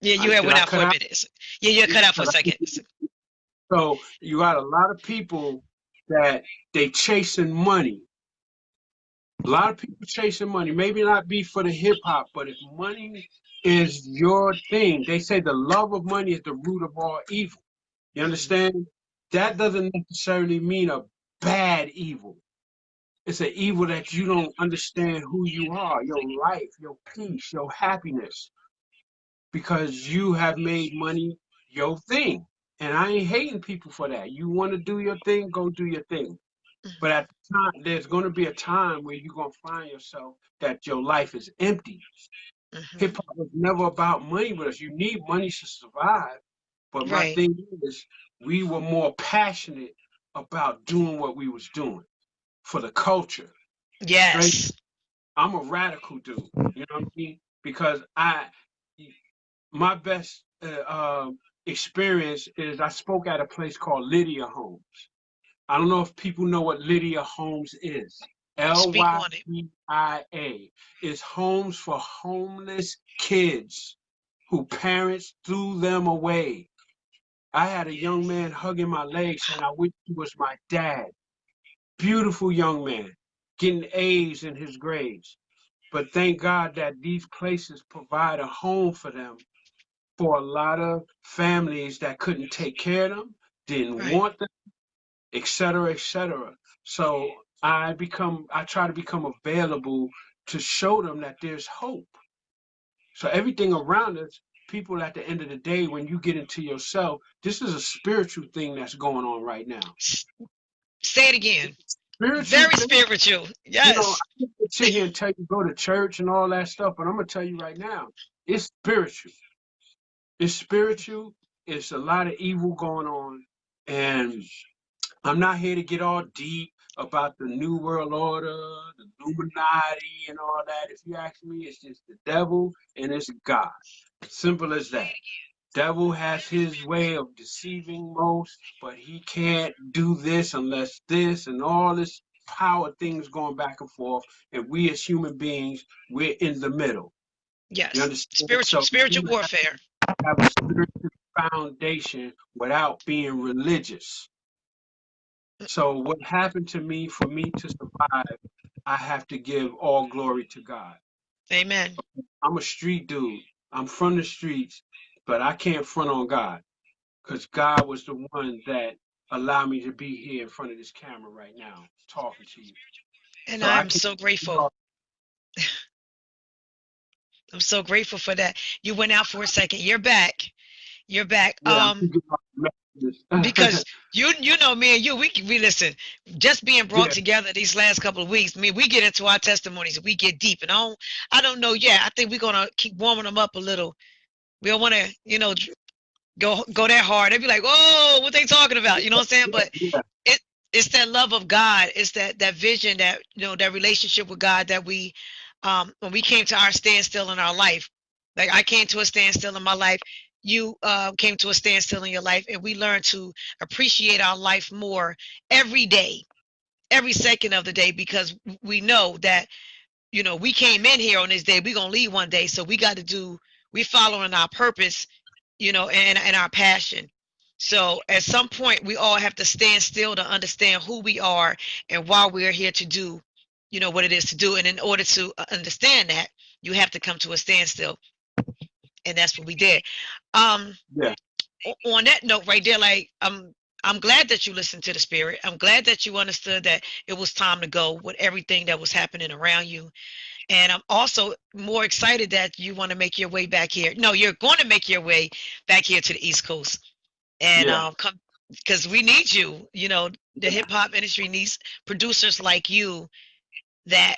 Yeah, you had Did went I out cut for a out? minute. Yeah, you had cut out for a second. So you got a lot of people that they chasing money. A lot of people chasing money. Maybe not be for the hip hop, but if money is your thing, they say the love of money is the root of all evil. You Hmm. understand? That Hmm. doesn't necessarily mean a bad evil. It's an evil that you don't understand who you are, your life, your peace, your happiness, because you have made money your thing. And I ain't hating people for that. You want to do your thing, go do your thing. But Hmm. at the time, there's going to be a time where you're going to find yourself that your life is empty. Hip Hmm. hop was never about money with us. You need money to survive. But my Right. thing is, we were more passionate about doing what we was doing for the culture. Straight. Yes. I'm a radical dude. You know what I mean? Because my best experience is I spoke at a place called Lydia Homes. I don't know if people know what Lydia Homes is. Speak on it. LYDIA is homes for homeless kids who parents threw them away. I had a young man hugging my leg saying, I wish he was my dad. Beautiful young man, getting A's in his grades. But thank God that these places provide a home for them for a lot of families that couldn't take care of them, didn't Right. want them, et cetera, et cetera. So I try to become available to show them that there's hope. So everything around us, people at the end of the day, when you get into yourself, this is a spiritual thing that's going on right now. S- Say it again. Spiritual Very thing, spiritual. I Yes. can sit here and tell you go to church and all that stuff, but I'm gonna tell you right now, it's spiritual. It's spiritual. It's a lot of evil going on, and I'm not here to get all deep about the New World Order, the Illuminati, and all that. If you ask me, it's just the devil and it's God. Simple as that. Devil has his way of deceiving most, but he can't do this unless this and all this. power things going back and forth, and we as human beings, we're in the middle. You Yes. understand? So Spiritual you warfare. have a spiritual foundation without being religious. So what happened to me, for me to survive, I have to give all glory to God. Amen. I'm a street dude. I'm from the streets, but I can't front on God because God was the one that allowed me to be here in front of this camera right now talking to you. And So I I am can't. so grateful. I'm so grateful for that. You went out for a second. You're back. You're back. Yeah, I can get my messages. Because you know me and you, we listen, just being brought Yeah, together these last couple of weeks, we get into our testimonies, we get deep, and I don't know yet. I think we're gonna keep warming them up a little. We don't want to, go that hard. They'd be like, "Oh, what they talking about?" You know what I'm saying? But yeah, it it's that love of God. It's that vision, that that relationship with God that we, when we came to our standstill in our life. Like I came to a standstill in my life. You came to a standstill in your life, and we learned to appreciate our life more every day, every second of the day, because we know that we came in here on this day. We're gonna leave one day, so we following our purpose, and our passion. So at some point, we all have to stand still to understand who we are and why we are here to do, what it is to do. And in order to understand that, you have to come to a standstill, and that's what we did. Um, yeah, on that note, right there, like I'm glad that you listened to the spirit. I'm glad that you understood that it was time to go with everything that was happening around you. And I'm also more excited that you want to make your way back here. No, you're going to make your way back here to the East Coast, and yeah, come, because we need you. The hip hop industry needs producers like you that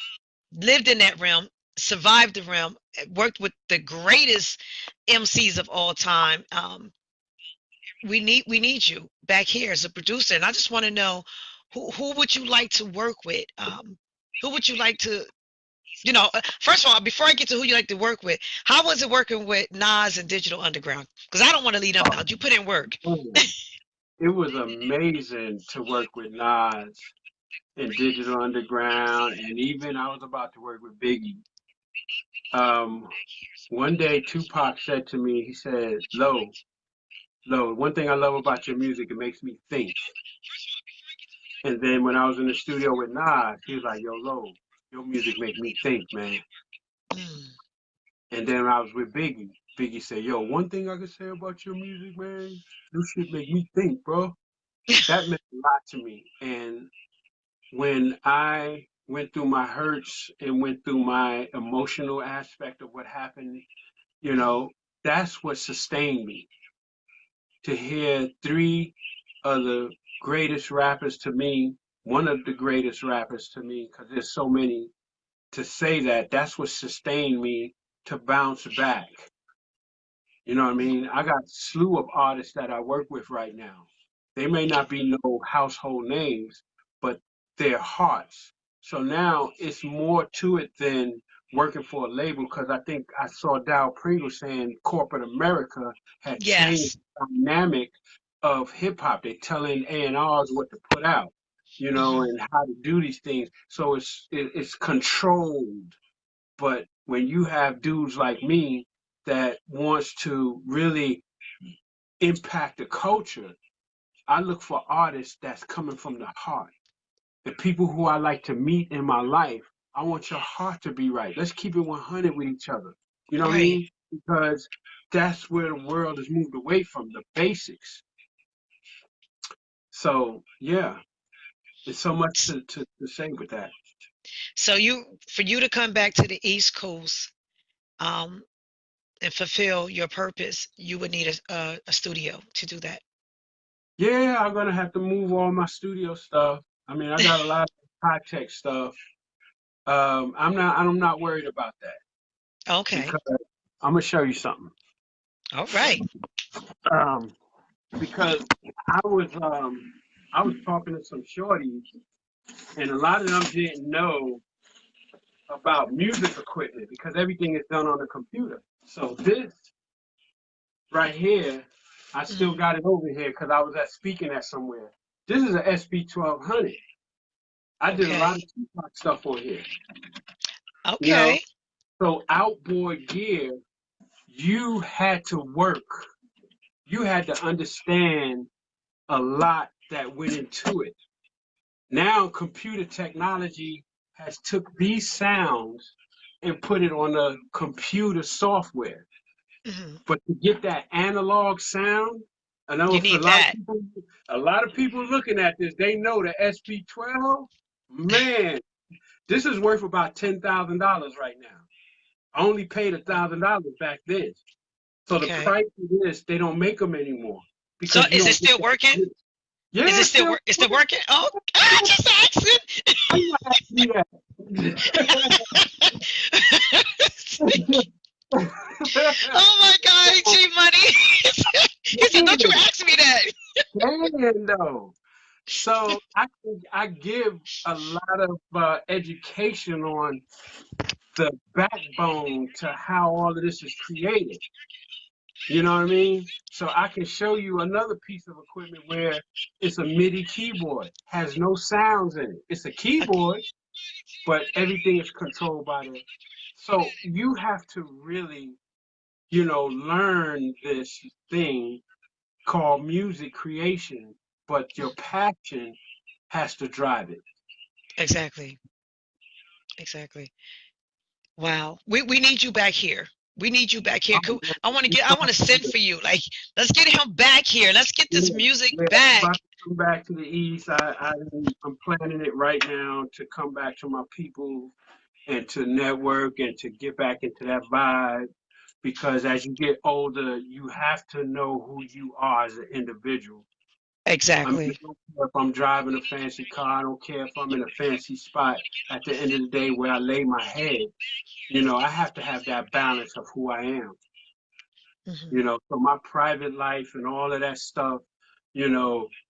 lived in that realm, survived the realm, worked with the greatest MCs of all time. We need you back here as a producer, and I just want to know who would you like to work with? Who would you like to first of all, before I get to who you like to work with, how was it working with Nas and Digital Underground? Because I don't want to leave them out. You put in work. man. It was amazing to work with Nas and Digital Underground, and even I was about to work with Biggie. Um, One day Tupac said to me, he said, Lo, one thing I love about your music, it makes me think. And then when I was in the studio with Nas, he was like, Yo, Lo, your music make me think, man. Mm, And then when I was with Biggie, Biggie said, Yo, one thing I can say about your music, man, you shit make me think, bro. That meant a lot to me. And when I went through my hurts and went through my emotional aspect of what happened, you know, that's what sustained me. To hear three of the greatest rappers to me, one of the greatest rappers to me, because there's so many, to say that, that's what sustained me to bounce back. You know what I mean? I got a slew of artists that I work with right now. They may not be no household names, but they're hearts. So now it's more to it than working for a label, because I think I saw Dow Pringle saying corporate America had changed yes. the dynamic of hip hop. They're telling A&Rs what to put out, Hmm. and how to do these things. So it's controlled. But when you have dudes like me that wants to really impact the culture, I look for artists that's coming from the heart. The people who I like to meet in my life, I want your heart to be right. Let's keep it 100 with each other. You know what I Right. mean? Because that's where the world has moved away from, the basics. So, yeah, there's so much to say with that. So for you to come back to the East Coast, um, and fulfill your purpose, you would need a studio to do that. Yeah, I'm going to have to move all my studio stuff. I mean, I got a lot of high tech stuff. I'm not worried about that, Okay. because I'm gonna show you something. All right. Um, because I was talking to some shorties, and a lot of them didn't know about music equipment because everything is done on the computer. So this right here, I still Mm, got it over here because I was speaking at somewhere. This is an SP 1200. I did a Okay. lot of Tupac stuff on here. You know, Okay. so outboard gear, you had to work. You had to understand a lot that went into it. Now computer technology has took these sounds and put it on the computer software. Hmm. But to get that analog sound, I know You for need that. a lot of people looking at this, they know the SP12, man, this is worth about $10,000 right now. I only paid $1,000 back then. So the Okay. price of this, they don't make them anymore So because you is it don't get still working? that. Is Yeah, it it's still still. work? Is it working? Oh, I just How you gonna ask me that? Oh my God, G Money. He said, "Don't you ask me that." Damn, though. So I give a lot of education on the backbone to how all of this is created. You know what I mean? So I can show you another piece of equipment where it's a MIDI keyboard, has no sounds in it. It's a keyboard, but everything is controlled by the. So you have to really, learn this thing called music creation, but your passion has to drive it. Exactly. Exactly. Wow. We need you back here. We need you back here. Oh, man, I want to send for you. Like, let's get him back here. Let's get this yeah, music yeah, I'm back. about to come back to the East. I'm planning it right now to come back to my people and to network and to get back into that vibe. Because as you get older, you have to know who you are as an individual. I mean, I Exactly. don't care if I'm driving a fancy car. I don't care if I'm in a fancy spot. At the end of the day, where I lay my head, I have to have that balance of who I am. Hmm. So my private life and all of that stuff,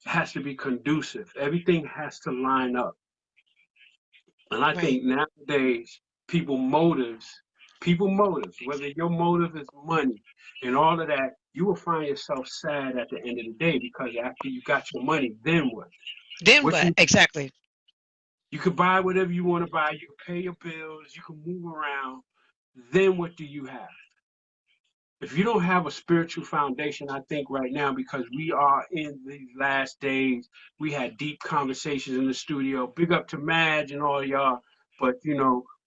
has to be conducive. Everything has to line up. And I Right. think nowadays, people motives, whether your motive is money and all of that, you will find yourself sad at the end of the day because after you got your money, then what? Then What what? Exactly. you could buy whatever you want to buy, you can pay your bills, you can move around. Then what do you have? If you don't have a spiritual foundation, I think right now, because we are in these last days, we had deep conversations in the studio. Big up to Madge and all y'all, but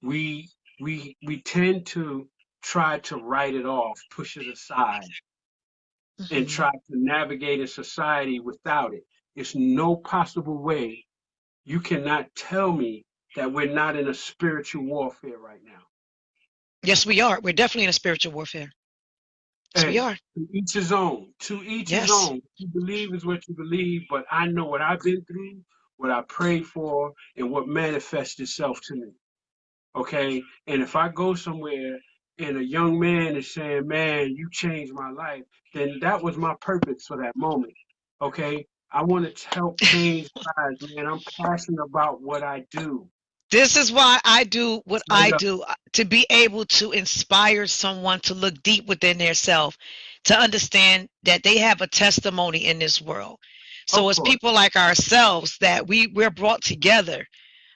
we tend to try to write it off, push it aside, and Hmm. try to navigate a society without it. There's no possible way you cannot tell me that we're not in a spiritual warfare right now. Yes, we are. We're definitely in a spiritual warfare. Yes, we Hey, are. to each his own. To each his Yes. own. What you believe is what you believe, but I know what I've been through, what I prayed for, and what manifests itself to me. Okay? And if I go somewhere and a young man is saying, "Man, you changed my life," then that was my purpose for that moment. Okay? I want to help change lives, man. I'm passionate about what I do. This is why I do what I Straight up. do, to be able to inspire someone to look deep within their self, to understand that they have a testimony in this world. Of So it's course. people like ourselves that we're brought together,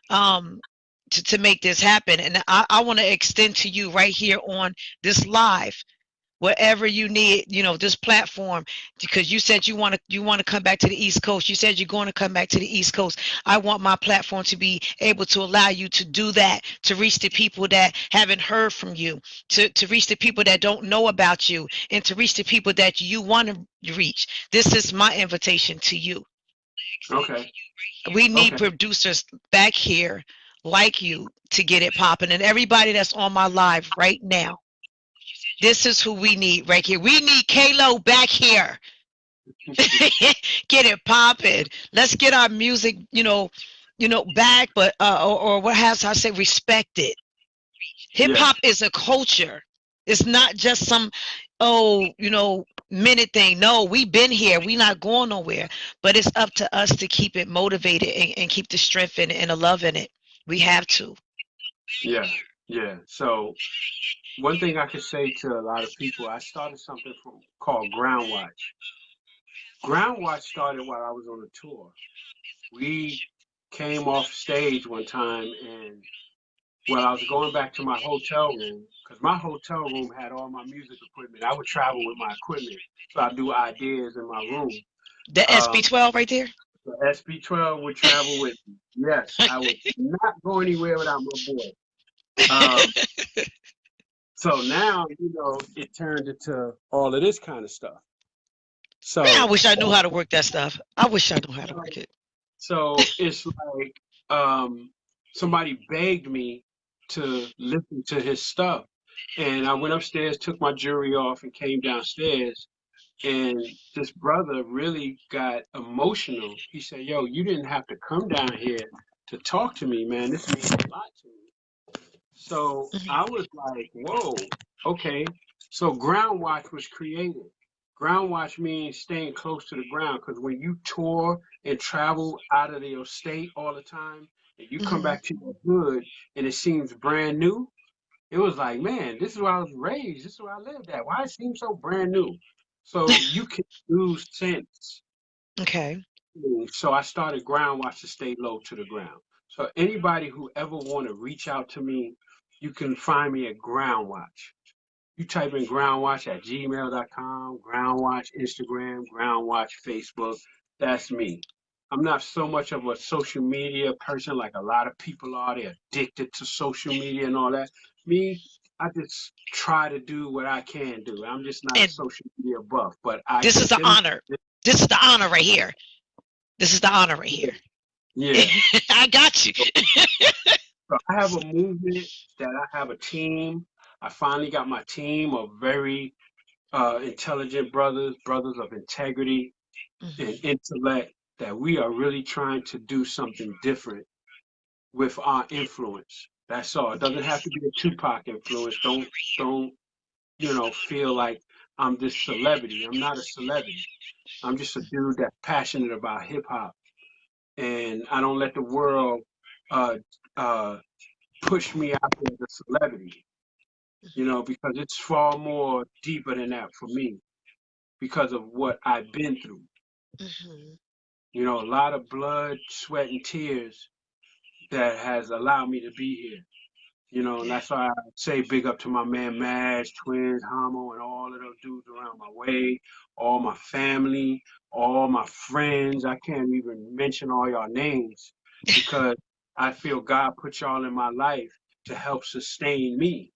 um, to make this happen. And I want to extend to you right here on this live, wherever you need, this platform, because you said you want to come back to the East Coast. You said you're going to come back to the East Coast. I want my platform to be able to allow you to do that, to reach the people that haven't heard from you, to reach the people that don't know about you, and to reach the people that you want to reach. This is my invitation to you. Okay. We need Okay. producers back here like you to get it popping, and everybody that's on my live right now, this is who we need right here. We need Kalo back here. Get it popping. Let's get our music, back, but or what has I say, respect it. Hip Yeah. hop is a culture. It's not just some minute thing. No, we've been here. We not going nowhere. But it's up to us to keep it motivated, and keep the strength in it and the love in it. We have to. Yeah. Yeah. So one thing I could say to a lot of people, I started something called Ground Watch. Ground Watch started while I was on a tour. We came off stage one time, and well, I was going back to my hotel room because my hotel room had all my music equipment. I would travel with my equipment, so I do ideas in my room. The Um, SB12 right there. the SB12 would travel with me. Yes, I would not go anywhere without my boy. Um, so now, it turned into all of this kind of stuff. Man, I So, wish I knew how to work that stuff. I wish I knew how to work it. so it's like somebody begged me to listen to his stuff. And I went upstairs, took my jewelry off, and came downstairs. And this brother really got emotional. He said, "Yo, you didn't have to come down here to talk to me, man. This means a lot to me." So Mhm. I was like, "Whoa, okay." So ground watch was created. Ground watch means staying close to the ground because when you tour and travel out of your state all the time, and you come Mhm. back to your hood and it seems brand new, it was like, man, this is where I was raised. This is where I lived at. Why it seems so brand new? So you can lose sense. Okay. So I started ground watch to stay low to the ground. So anybody who ever want to reach out to me, you can find me at ground watch. You type in groundwatch at gmail.com, groundwatch Instagram, groundwatch Facebook. That's me. I'm not so much of a social media person like a lot of people are. They're addicted to social media and all that. Me, I just try to do what I can do. I'm just not a And social media buff, but I this can is the demonstrate. honor. This is the honor right here. This is the honor right here. Yeah. I got you. So I have a movement that I have a team. I finally got my team of very intelligent brothers of integrity and Mhm. intellect, that we are really trying to do something different with our influence. That's all. It doesn't have to be a Tupac influence. Don't feel like I'm this celebrity. I'm not a celebrity. I'm just a dude that's passionate about hip hop, and I don't let the world uh, uh, push me out there as a celebrity. Because it's far more deeper than that for me because of what I've been through. Mhm. A lot of blood, sweat, and tears that has allowed me to be here. And Yeah. that's why I say big up to my man Mash, Twins, Homo, and all of those dudes around my way, all my family, all my friends. I can't even mention all y'all names because I feel God put y'all in my life to help sustain me.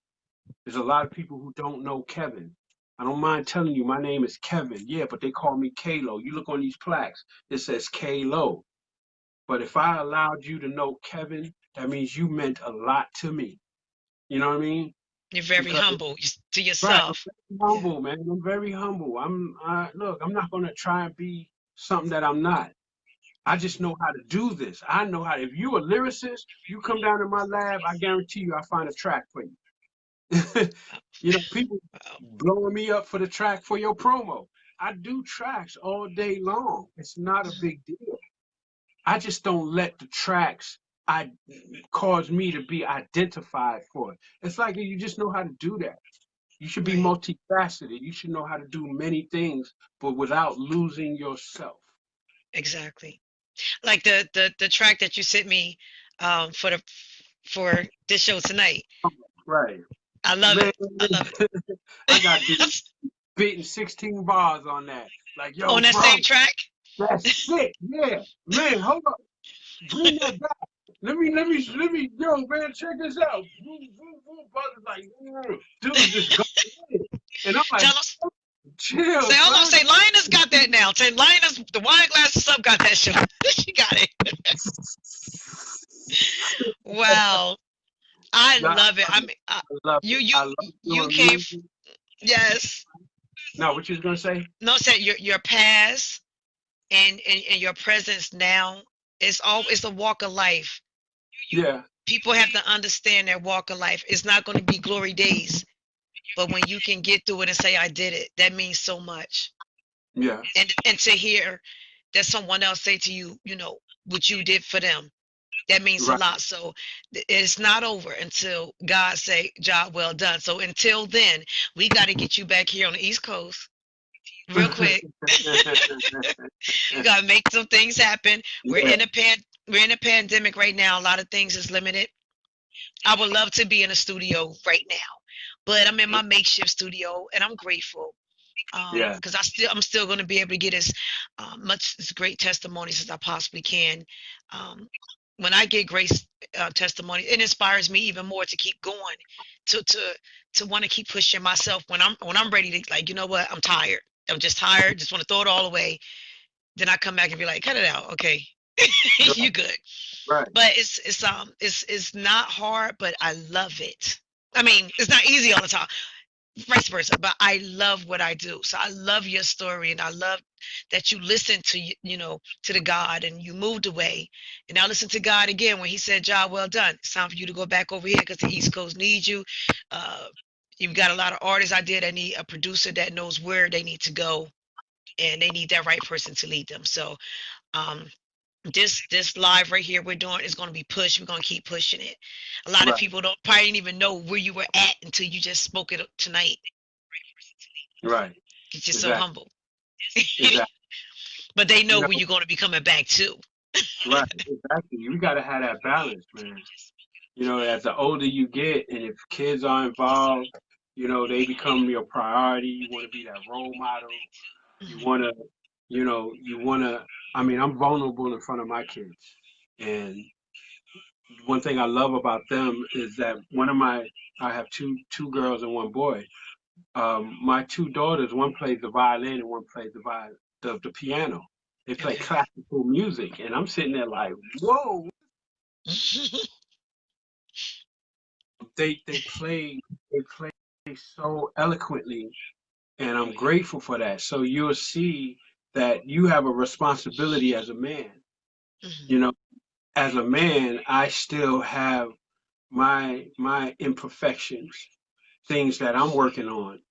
There's a lot of people who don't know Kevin. I don't mind telling you, my name is Kevin. Yeah, but they call me Kalo. You look on these plaques, it says Kalo. But if I allowed you to know Kevin, that means you meant a lot to me. You know what I mean? You're very Because humble to right, I'm yourself. very Yeah. humble, man. I'm very humble. Look, I'm not gonna try and be something that I'm not. I just know how to do this. I know how. If you a lyricist, you come down to my lab, I guarantee you, I find a track for you. People Wow. blowing me up for the track for your promo. I do tracks all day long. It's not a Mhm. big deal. I just don't let the tracks I cause me to be identified for it. It's like you just know how to do that. You should be Right. multifaceted. You should know how to do many things, but without losing yourself. Exactly. Like the track that you sent me for this show tonight. Right. I love Man, it. I love I got dude it. spitting 16 bars on that. Like, yo, On that bro, same track. that's sick. Yeah. Man, hold up. Bring that back. Yo, man, check this out. Brother's like, dude, just go in. And I'm like, Tell them, chill, say, hold on, son. say Lioness got that now. Say Lioness, the wine glasses up got that show. She got it. Wow. I Nah, love it. I mean, I love you it. you I love you doing came. music. Yes. Now, what you was gonna say? No, said your past and your presence now. It's a walk of life. Yeah, People have to understand their walk of life. It's not going to be glory days, but when you can get through it and say I did it, that means so much. yeah, And to hear that someone else say to you, what you did for them, that means a right. lot. So it's not over until God say job well done. So until then, we got to get you back here on the East Coast real quick. You got to make some things happen. We're Yeah, independent. we're in a pandemic right now. A lot of things is limited. I would love to be in a studio right now, but I'm in my makeshift studio, and I'm grateful Yeah. because I'm still going to be able to get much as great testimonies as I possibly can. Um, when I get great testimony, it inspires me even more to keep going, to to to want to keep pushing myself when I'm ready to, like, you know what, I'm tired. I'm just tired. Just want to throw it all away. Then I come back and be like, cut it out. Okay, you good. Right. But it's not hard, but I love it. I mean, it's not easy all the time, vice versa, but I love what I do. So I love your story, and I love that you listened to, to the God, and you moved away, and now listen to God again when he said, job well done. It's time for you to go back over here because the East Coast needs you. uh you've got a lot of artists out there that need a producer that knows where they need to go, and they need that right person to lead them. So um this live right here we're doing is going to be pushed. We're going to keep pushing it. A lot of Right. people don't probably didn't even know where you were at until you just spoke it tonight. Right. It's just so Exactly. humble. Exactly. But they You know know, where you're going to be coming back to. right. Exactly. You got to have that balance, man. You know, as the older you get, and if kids are involved, you know, they become your priority. You want to be that role model. You Mhm. want to, you want to. I mean, I'm vulnerable in front of my kids, and one thing I love about them is that I have two girls and one boy. My two daughters, one plays the violin and one plays the piano. They play Okay. classical music, and I'm sitting there like, whoa. They play so eloquently, and I'm grateful for that. So you'll see that you have a responsibility as a man. Mhm. You know, as a man, I still have my imperfections, things that I'm working on,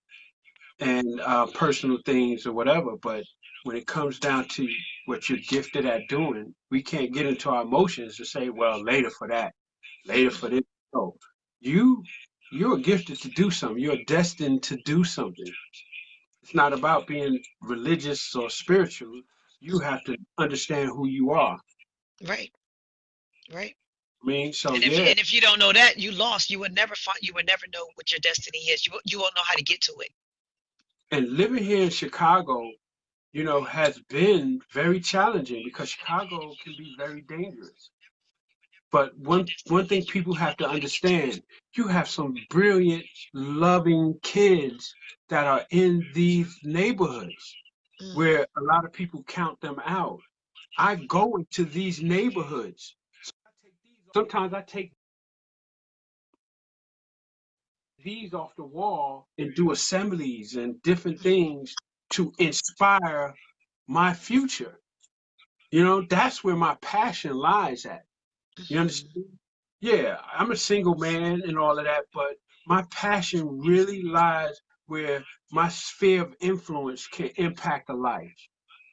and personal things or whatever. But when it comes down to what you're gifted at doing, we can't get into our emotions to say, well, later for that, later for this. No, you you're gifted to do something. You're destined to do something. It's not about being religious or spiritual. You have to understand who you are. Right. Right. I mean, so And if yeah, and if you don't know that, you lost. You would never find. You would never know what your destiny is. You won't know how to get to it. and living here in Chicago, has been very challenging because Chicago can be very dangerous. But one thing people have to understand, you have some brilliant, loving kids that are in these neighborhoods Mm. where a lot of people count them out. I go into these neighborhoods. Sometimes I take these off the wall and do assemblies and different things to inspire my future. That's where my passion lies at. You Mhm. understand? Yeah, I'm a single man and all of that, but my passion really lies where my sphere of influence can impact a life.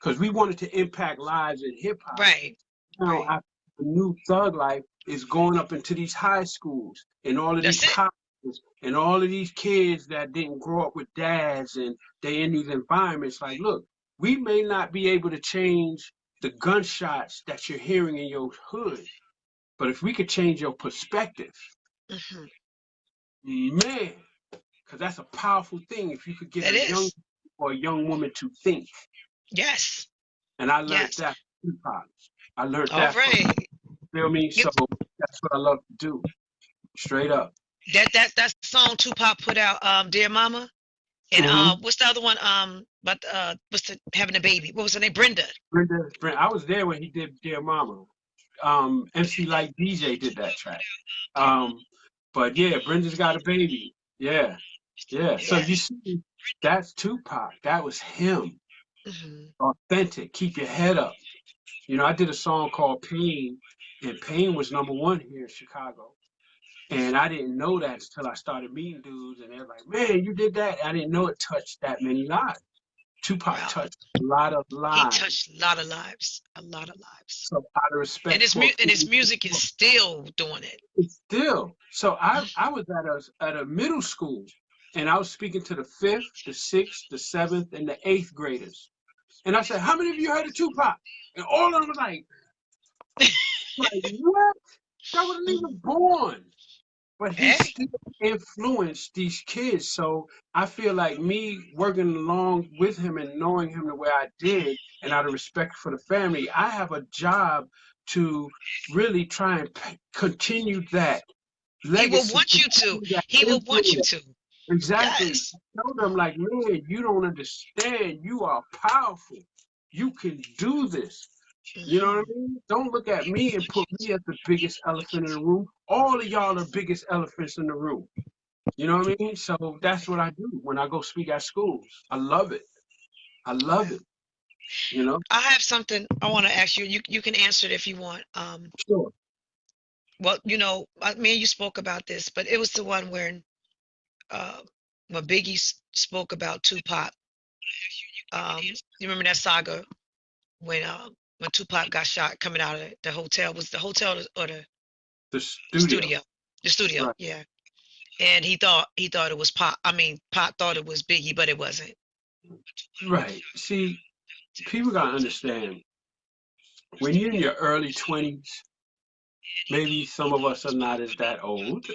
Because we wanted to impact lives in hip hop. Right. Now, Right. the new thug life is going up into these high schools and all of these That's it. colleges and all of these kids that didn't grow up with dads and they in these environments. Like, look, we may not be able to change the gunshots that you're hearing in your hood, but if we could change your perspective, Hmm. man, because that's a powerful thing. If you could get That a young is. or a young woman to think, Yes. and I learned Yes. that from Tupac. I learned All that from, right. feel me? Yep. So that's what I love to do, straight up. That's the song Tupac put out, Dear Mama. And hmm what's the other one? But what's the having a baby? What was her name? Brenda. Brenda, I was there when he did Dear Mama. MC Light DJ did that track. Um, but yeah, Brenda's got a baby. Yeah, yeah. So you Yes. see, that's Tupac. That was him. Hmm. Authentic. Keep your head up. I did a song called Pain, and Pain was number one here in Chicago. And I didn't know that until I started meeting dudes, and they're like, man, you did that. I didn't know it touched that many lives. Tupac Wow. touched a lot of He lives. touched a lot of lives. A lot of lives. So out of And respect his for music is still doing it. it's still. So I was at a middle school, and I was speaking to the fifth, the sixth, the seventh, and the eighth graders. And I said, how many of you heard of Tupac? And all of them was like, Like, what? That wasn't even born. But he Hey. still influenced these kids. So I feel like me working along with him and knowing him the way I did, and out of respect for the family, I have a job to really try and continue that He will legacy, want you to. continue that He will want you influence. to. Exactly. Yes. Tell them like, man, you don't understand. You are powerful. You can do this. You know what I Hmm. mean? Don't look at me and put me as the biggest elephant in the room. All of y'all are biggest elephants in the room. You know what I mean? So that's what I do when I go speak at schools. I love it. I love it. You know? I have something I want to ask you. You can answer it if you want. Sure. Well, me and you spoke about this, but it was the one uh, when Biggie spoke about Tupac. You remember that saga when Tupac got shot coming out of the hotel? Was the hotel or the The studio. studio? The studio, Right. yeah. And he thought it was Pac. I mean, Pac thought it was Biggie, but it wasn't. Right. See, people gotta understand when you're in your early 20s, maybe some of us are not as that old,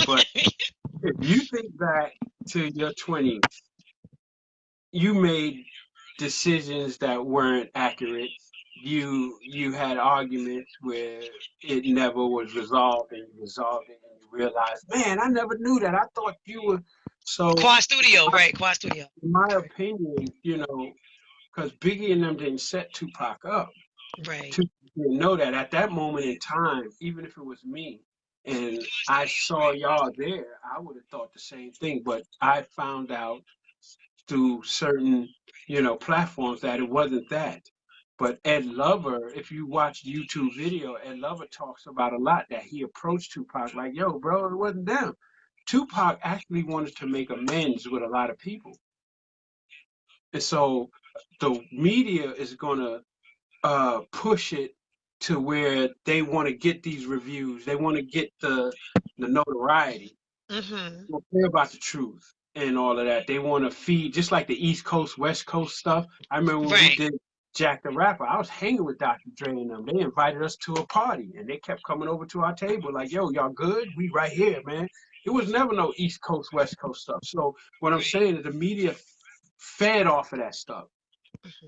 but if you think back to your 20s, you made decisions that weren't accurate. You had arguments where it never was resolved, and you resolved it, and you realized, man, I never knew that. I thought you were so. Quad Studio, right? Quad Studio. In my Okay. opinion, because Biggie and them didn't set Tupac up. Right. Tupac didn't know that at that moment in time, even if it was me and I saw y'all there, I would have thought the same thing. But I found out through certain, platforms that it wasn't that. But Ed Lover, if you watch YouTube video, Ed Lover talks about a lot that he approached Tupac like, yo, bro, it wasn't them. Tupac actually wanted to make amends with a lot of people. And so the media is going to push it to where they want to get these reviews. They want to get the notoriety. Mm-hmm. Don't care about the truth and all of that. They want to feed just like the East Coast, West Coast stuff. I remember when we Right. did Jack the Rapper, I was hanging with Dr. Dre and them. They invited us to a party and they kept coming over to our table like, yo, y'all good? We right here, man. It was never no East Coast, West Coast stuff. So what I'm saying is the media fed off of that stuff.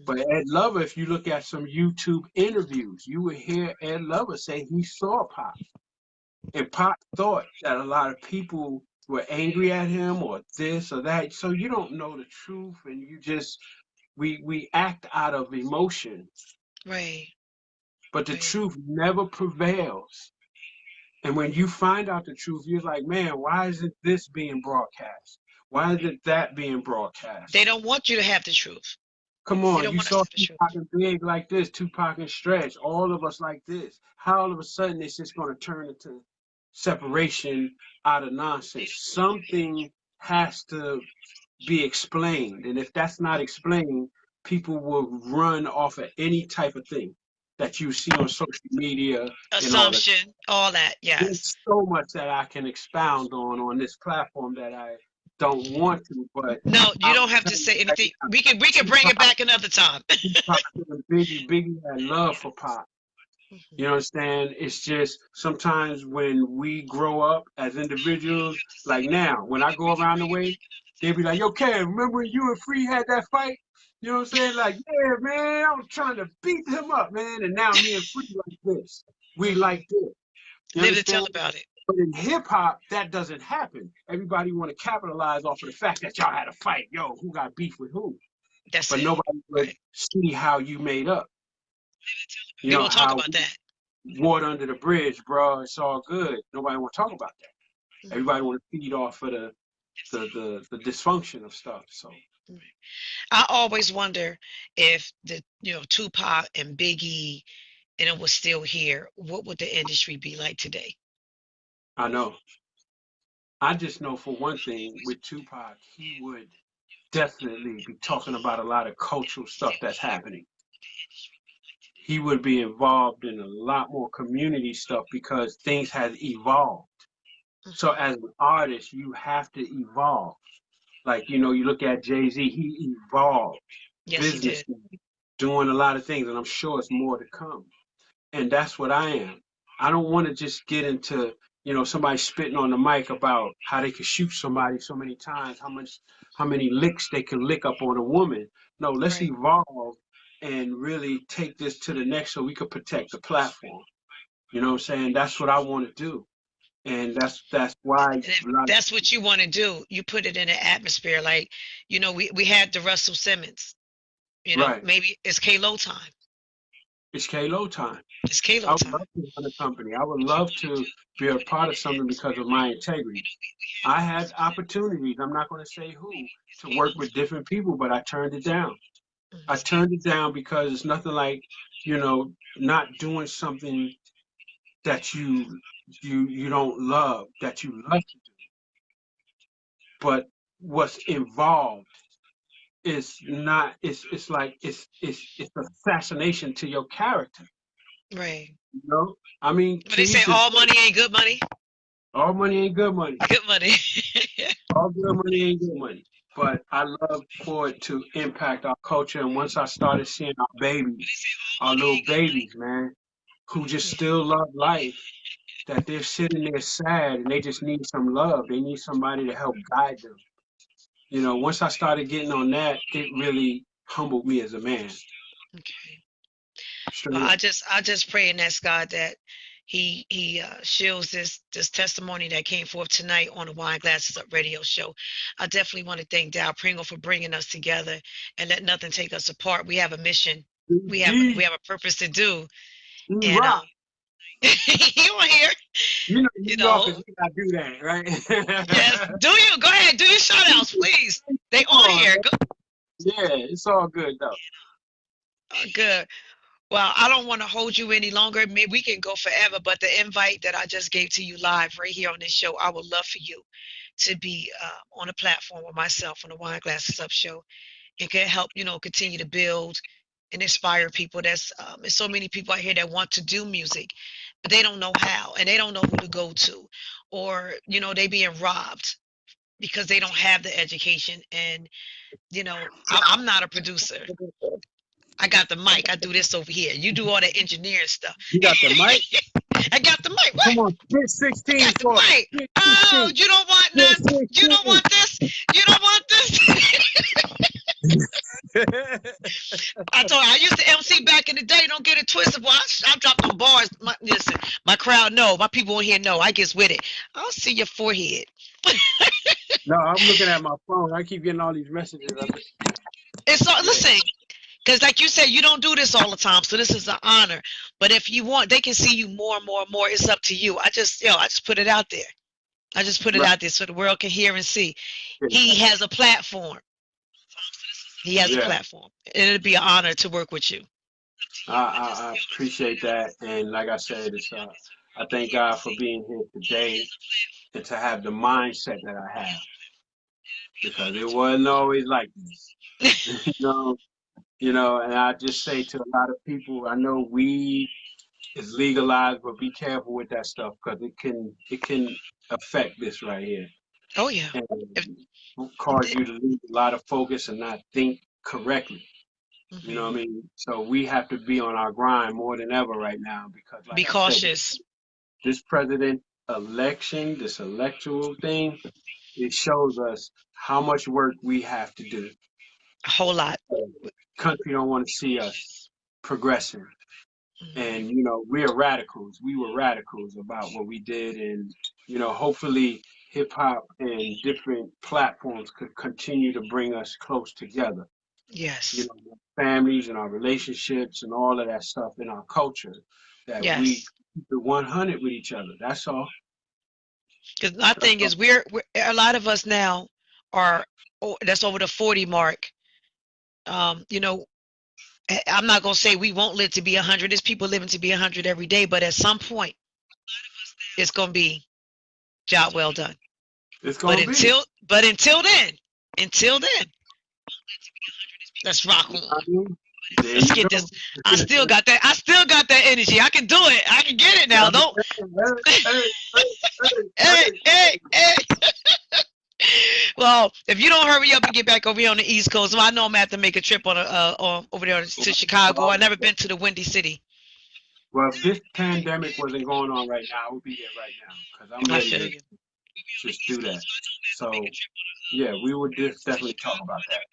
But Ed Lover, if you look at some YouTube interviews, you would hear Ed Lover say he saw Pop. And Pop thought that a lot of people were angry at him or this or that. So you don't know the truth, and you just we act out of emotion, Right. but the Right. truth never prevails. And when you find out the truth, you're like, man, why isn't this being broadcast? Why isn't that being broadcast? They don't want you to have the truth. Come They on, don't you want us to saw have the truth. Tupac and Big like this, Tupac and Stretch, all of us like this. How all of a sudden it's just going to turn into separation out of nonsense? Something has to be explained. And if that's not explained, people will run off of any type of thing that you see on social media and all that. Assumption, all that. Yes. There's so much that I can expound on this platform that I don't want to, but No, you I'll don't have tell to you say right anything. now, We can bring it Tupac back another time. Tupac and Biggie had love for Pop. You understand? It's just sometimes when we grow up as individuals, like now, when I go around the way, they be like, yo, Kev, remember when you and Free had that fight? You know what I'm saying? Like, yeah, man, I was trying to beat him up, man. And now me and Free like this. We Mhm. like this. You Live to tell understand? about it. But in hip hop, that doesn't happen. Everybody want to capitalize off of the fact that y'all had a fight. Yo, who got beef with who? That's But it. nobody would Right. see how you made up. You We know, won't talk how about that. water under the bridge, bro. It's all good. Nobody want to talk about that. Mhm. Everybody want to feed off of the dysfunction of stuff. So Right. I always wonder if Tupac and Biggie and it was still here, what would the industry be like today? I know. I just know for one thing with Tupac, he would definitely be talking about a lot of cultural stuff that's happening. He would be involved in a lot more community stuff because things have evolved. So Hmm. as an artist, you have to evolve. Like, you look at Jay-Z, he evolved Yes, he business, did. doing a lot of things, and I'm sure it's more to come. and that's what I am. I don't want to just get into, somebody spitting on the mic about how they could shoot somebody so many times, how many licks they can lick up on a woman. No, let's Right. evolve and really take this to the next so we could protect the platform. You know what I'm saying? That's what I want to do. And that's why And if that's what you want to do, you put it in an atmosphere. Like, we had the Russell Simmons. right. Maybe it's K-Lo time. It's K-Lo time. It's K-Lo I would time. love to run a company. I would love to be a part of something because of my integrity. I had opportunities, I'm not going to say who, to work with different people, but I turned it down. I turned it down because it's nothing like, not doing something that you don't love, that you love to do. But what's involved is not, it's like it's assassination to your character. Right. I mean, But they say all money ain't good money. All money ain't good money. Good money. All good money ain't good money. But I love for it to impact our culture. And once I started seeing our babies, our little babies, man, who just still love life, that they're sitting there sad and they just need some love. They need somebody to help guide them. Once I started getting on that, it really humbled me as a man. Okay. Sure. Well, I just pray and ask God that He shields this testimony that came forth tonight on the Wine Glasses Up radio show. I definitely want to thank Dow Pringle for bringing us together and let nothing take us apart. We have a mission. We have a purpose to do. And rock. you on here? New Yorkers, we gotta do that, right? Yes. Do you? Go ahead. Do your shout outs, please. They on here. Go. Yeah, it's all good though. Good. Well, I don't want to hold you any longer. Maybe we can go forever, but the invite that I just gave to you live right here on this show, I would love for you to be on a platform with myself on the Wine Glasses Up show. It can help, continue to build and inspire people. There's so many people out here that want to do music, but they don't know how, and they don't know who to go to, or they being robbed because they don't have the education. And I'm not a producer. I got the mic. I do this over here. You do all the engineering stuff. You got the mic? I got the mic. What? Come on, 16. I got the mic. Oh, you don't want none? You don't want this? You don't want this? I told you, I used to MC back in the day. Don't get it twisted. Boy, I drop them bars. Listen, my crowd know. My people in here know. I gets with it. I'll see your forehead. No, I'm looking at my phone. I keep getting all these messages. It's all, listen. Because like you said, you don't do this all the time, so this is an honor. But if you want, they can see you more and more and more. It's up to you. I just put it out there. I just put it out there so the world can hear and see. He has a platform. He has a platform. And it'd be an honor to work with you. I appreciate that. And like I said, I thank God for being here today and to have the mindset that I have. Because it wasn't always like this. And I just say to a lot of people, I know weed is legalized, but be careful with that stuff because it can affect this right here. Oh yeah. And cause you to lose a lot of focus and not think correctly. Mm-hmm. You know what I mean? So we have to be on our grind more than ever right now because like be cautious. This president election, this electoral thing, it shows us how much work we have to do. A whole lot. Country don't want to see us progressing. Mm-hmm. And, we're radicals. We were radicals about what we did. And, hopefully hip hop and different platforms could continue to bring us close together. Yes. Families and our relationships and all of that stuff in our culture that we keep it 100 with each other. That's all. Because my thing is we're a lot of us now are that's over the 40 mark. I'm not going to say we won't live to be 100. There's people living to be 100 every day, but at some point, it's going to be job well done. It's going to be. But until then, let's rock on. Let's get this. I still got that energy. I can do it. I can get it now. Don't. Hey. Well, if you don't hurry up and get back over here on the East Coast, I know I'm gonna have to make a trip on over there to Chicago. I've never been to the Windy City. Well, if this pandemic wasn't going on right now, I would be there right now because I'm I ready feel to you. just do that. So, yeah, we would just definitely talk about that.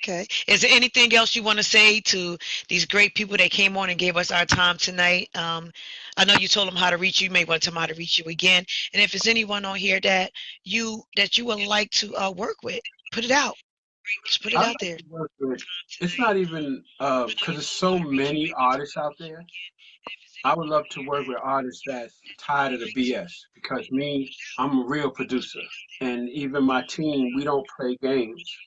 Okay. Is there anything else you want to say to these great people that came on and gave us our time tonight? I know you told them how to reach you. You may want to tell them how to reach you again. And if there's anyone on here that you would like to work with, put it out. Just put it I out like there. to work with, it's not even, because there's so many artists out there. I would love to work with artists that's tired of the BS because me, I'm a real producer. And even my team, we don't play games.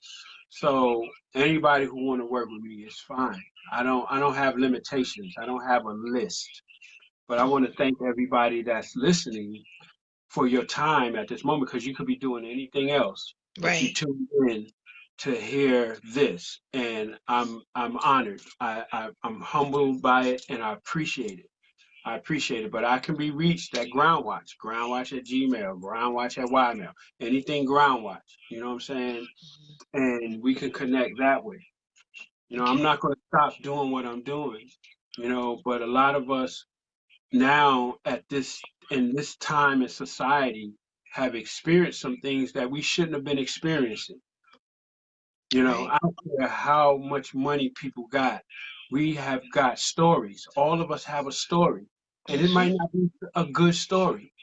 So anybody who want to work with me is fine. I don't have limitations. I don't have a list. But I want to thank everybody that's listening for your time at this moment because you could be doing anything else, but you Right. tuned in to hear this, and I'm honored. I'm humbled by it, and I appreciate it. I appreciate it, but I can be reached at groundwatch at Gmail, groundwatch at Ymail, anything groundwatch. You know what I'm saying? And we can connect that way. You know, I'm Okay. not going to stop doing what I'm doing. You know, but a lot of us now at this in this time in society have experienced some things that we shouldn't have been experiencing. You know, Right. I don't care how much money people got. We have got stories. All of us have a story. And it Hmm. might not be a good story.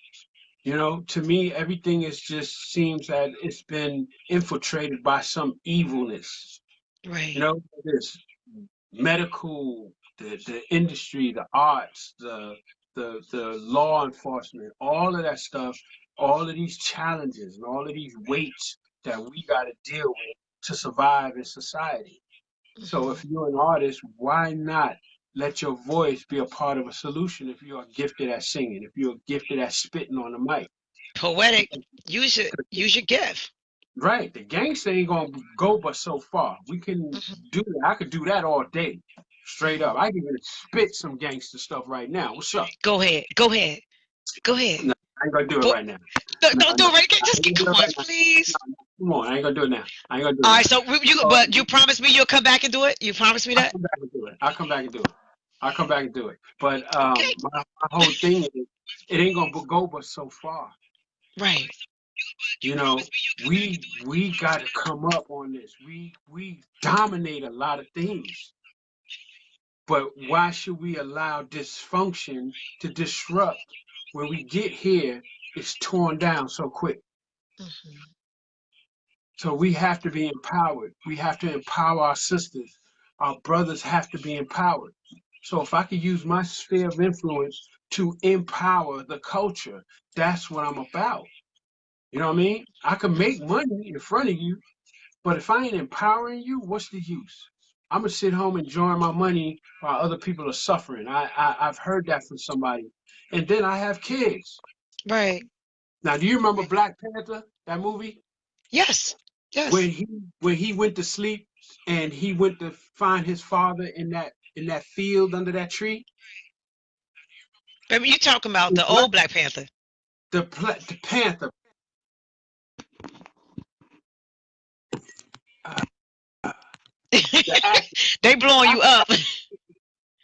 You know, to me, everything is just seems that it's been infiltrated by some evilness. You Right. know, this medical, the industry, the arts, the law enforcement, all of that stuff, all of these challenges and all of these weights that we got to deal with to survive in society. So Hmm. if you're an artist, why not let your voice be a part of a solution if you are gifted at singing, if you're gifted at spitting on the mic? Poetic. Use it. Use your gift. Right, the gangster ain't gonna go but so far. We can Hmm. do that. I could do that all day, straight up. Hmm. I can even spit some gangster stuff right now. What's up? Go ahead. Go ahead. Go ahead. No, I ain't gonna do it But right now. No, don't do no, it right. I Just ain't gonna do come it on, right now. please. No, no, come on, I ain't gonna do it now. I ain't gonna do it All right. now. So So but you promise me you'll come back and do it. You promise me I'll that. come back and do it. I'll come back and do it. I'll come back and do it. But Okay. my whole thing is, it ain't gonna go but so far. Right. You know, we got to come up on this. We dominate a lot of things. But why should we allow dysfunction to disrupt? When we get here, it's torn down so quick. Hmm. So we have to be empowered. We have to empower our sisters. Our brothers have to be empowered. So if I could use my sphere of influence to empower the culture, that's what I'm about. You know what I mean? I can make money in front of you, but if I ain't empowering you, what's the use? I'm gonna sit home enjoying my money while other people are suffering. I've heard that from somebody, and then I have kids. Right. Now, do you remember Black Panther, that movie, Yes. when Yes. he went to sleep and he went to find his father in that field under that tree? Baby, you talking about The the black old Black Panther? the panther, uh, the actor, They blowing you up.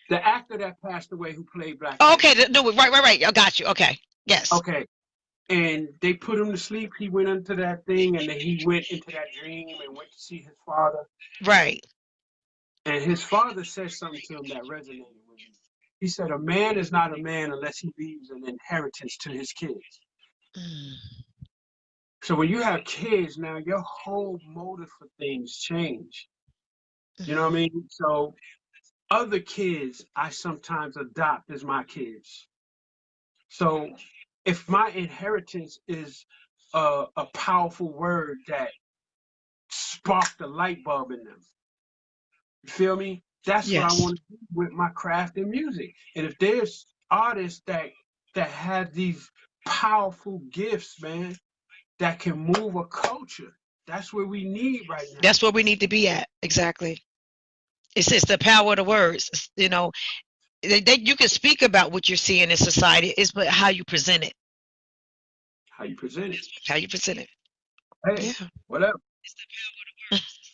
the actor that passed away who played Black Okay. Panther. No. Right. Right. Right. I got you. Okay. Yes. Okay, and they put him to sleep. He went into that thing, and then he went into that dream and went to see his father. Right. And his father said something to him that resonated with me. He said, "A man is not a man unless he leaves an inheritance to his kids." Mm. So when you have kids now, your whole motive for things change. You know what I Hmm. mean? So other kids I sometimes adopt as my kids. So if my inheritance is a powerful word that sparked a light bulb in them, you feel me? That's what I Yes. want to do with my craft and music. And if there's artists that have these powerful gifts, man, that can move a culture, that's what we need right now. That's where we need to be at. Exactly. It's the power of the words. You know, you can speak about what you're seeing in society. It's but how you present it. How you present it. How you present it. Hey, Yeah. whatever.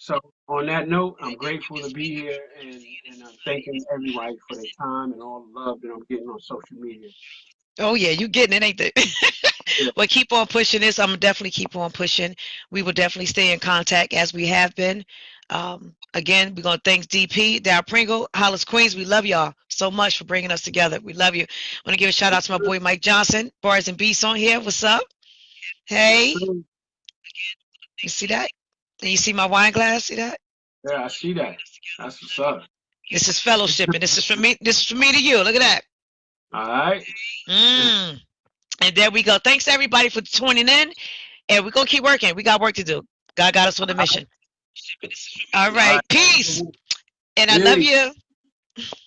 So on that note, I'm grateful to be here, and I'm thanking everybody for their time and all the love that I'm getting on social media. Oh yeah, you getting it, ain't it? Yeah. Well, keep on pushing this. I'm gonna definitely keep on pushing. We will definitely stay in contact as we have been. Again, we're gonna thank DP, Dow Pringle, Hollis Queens. We love y'all so much for bringing us together. We love you. I want to give a shout out to my boy Mike Johnson, Bars and Beats on here. What's up? Yes, Hey, sir. you see that? And you see my wine glass? See that? Yeah, I see that. That's what's up. This is fellowship, and this is from me. This is from me to you. Look at that. All right. Mm. And there we go. Thanks everybody for tuning in. And we're gonna keep working. We got work to do. God got us on a mission. All All right. right. Peace. And I love Peace. you.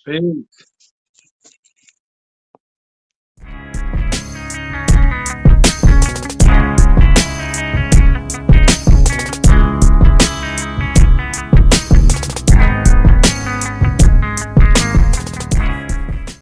Peace.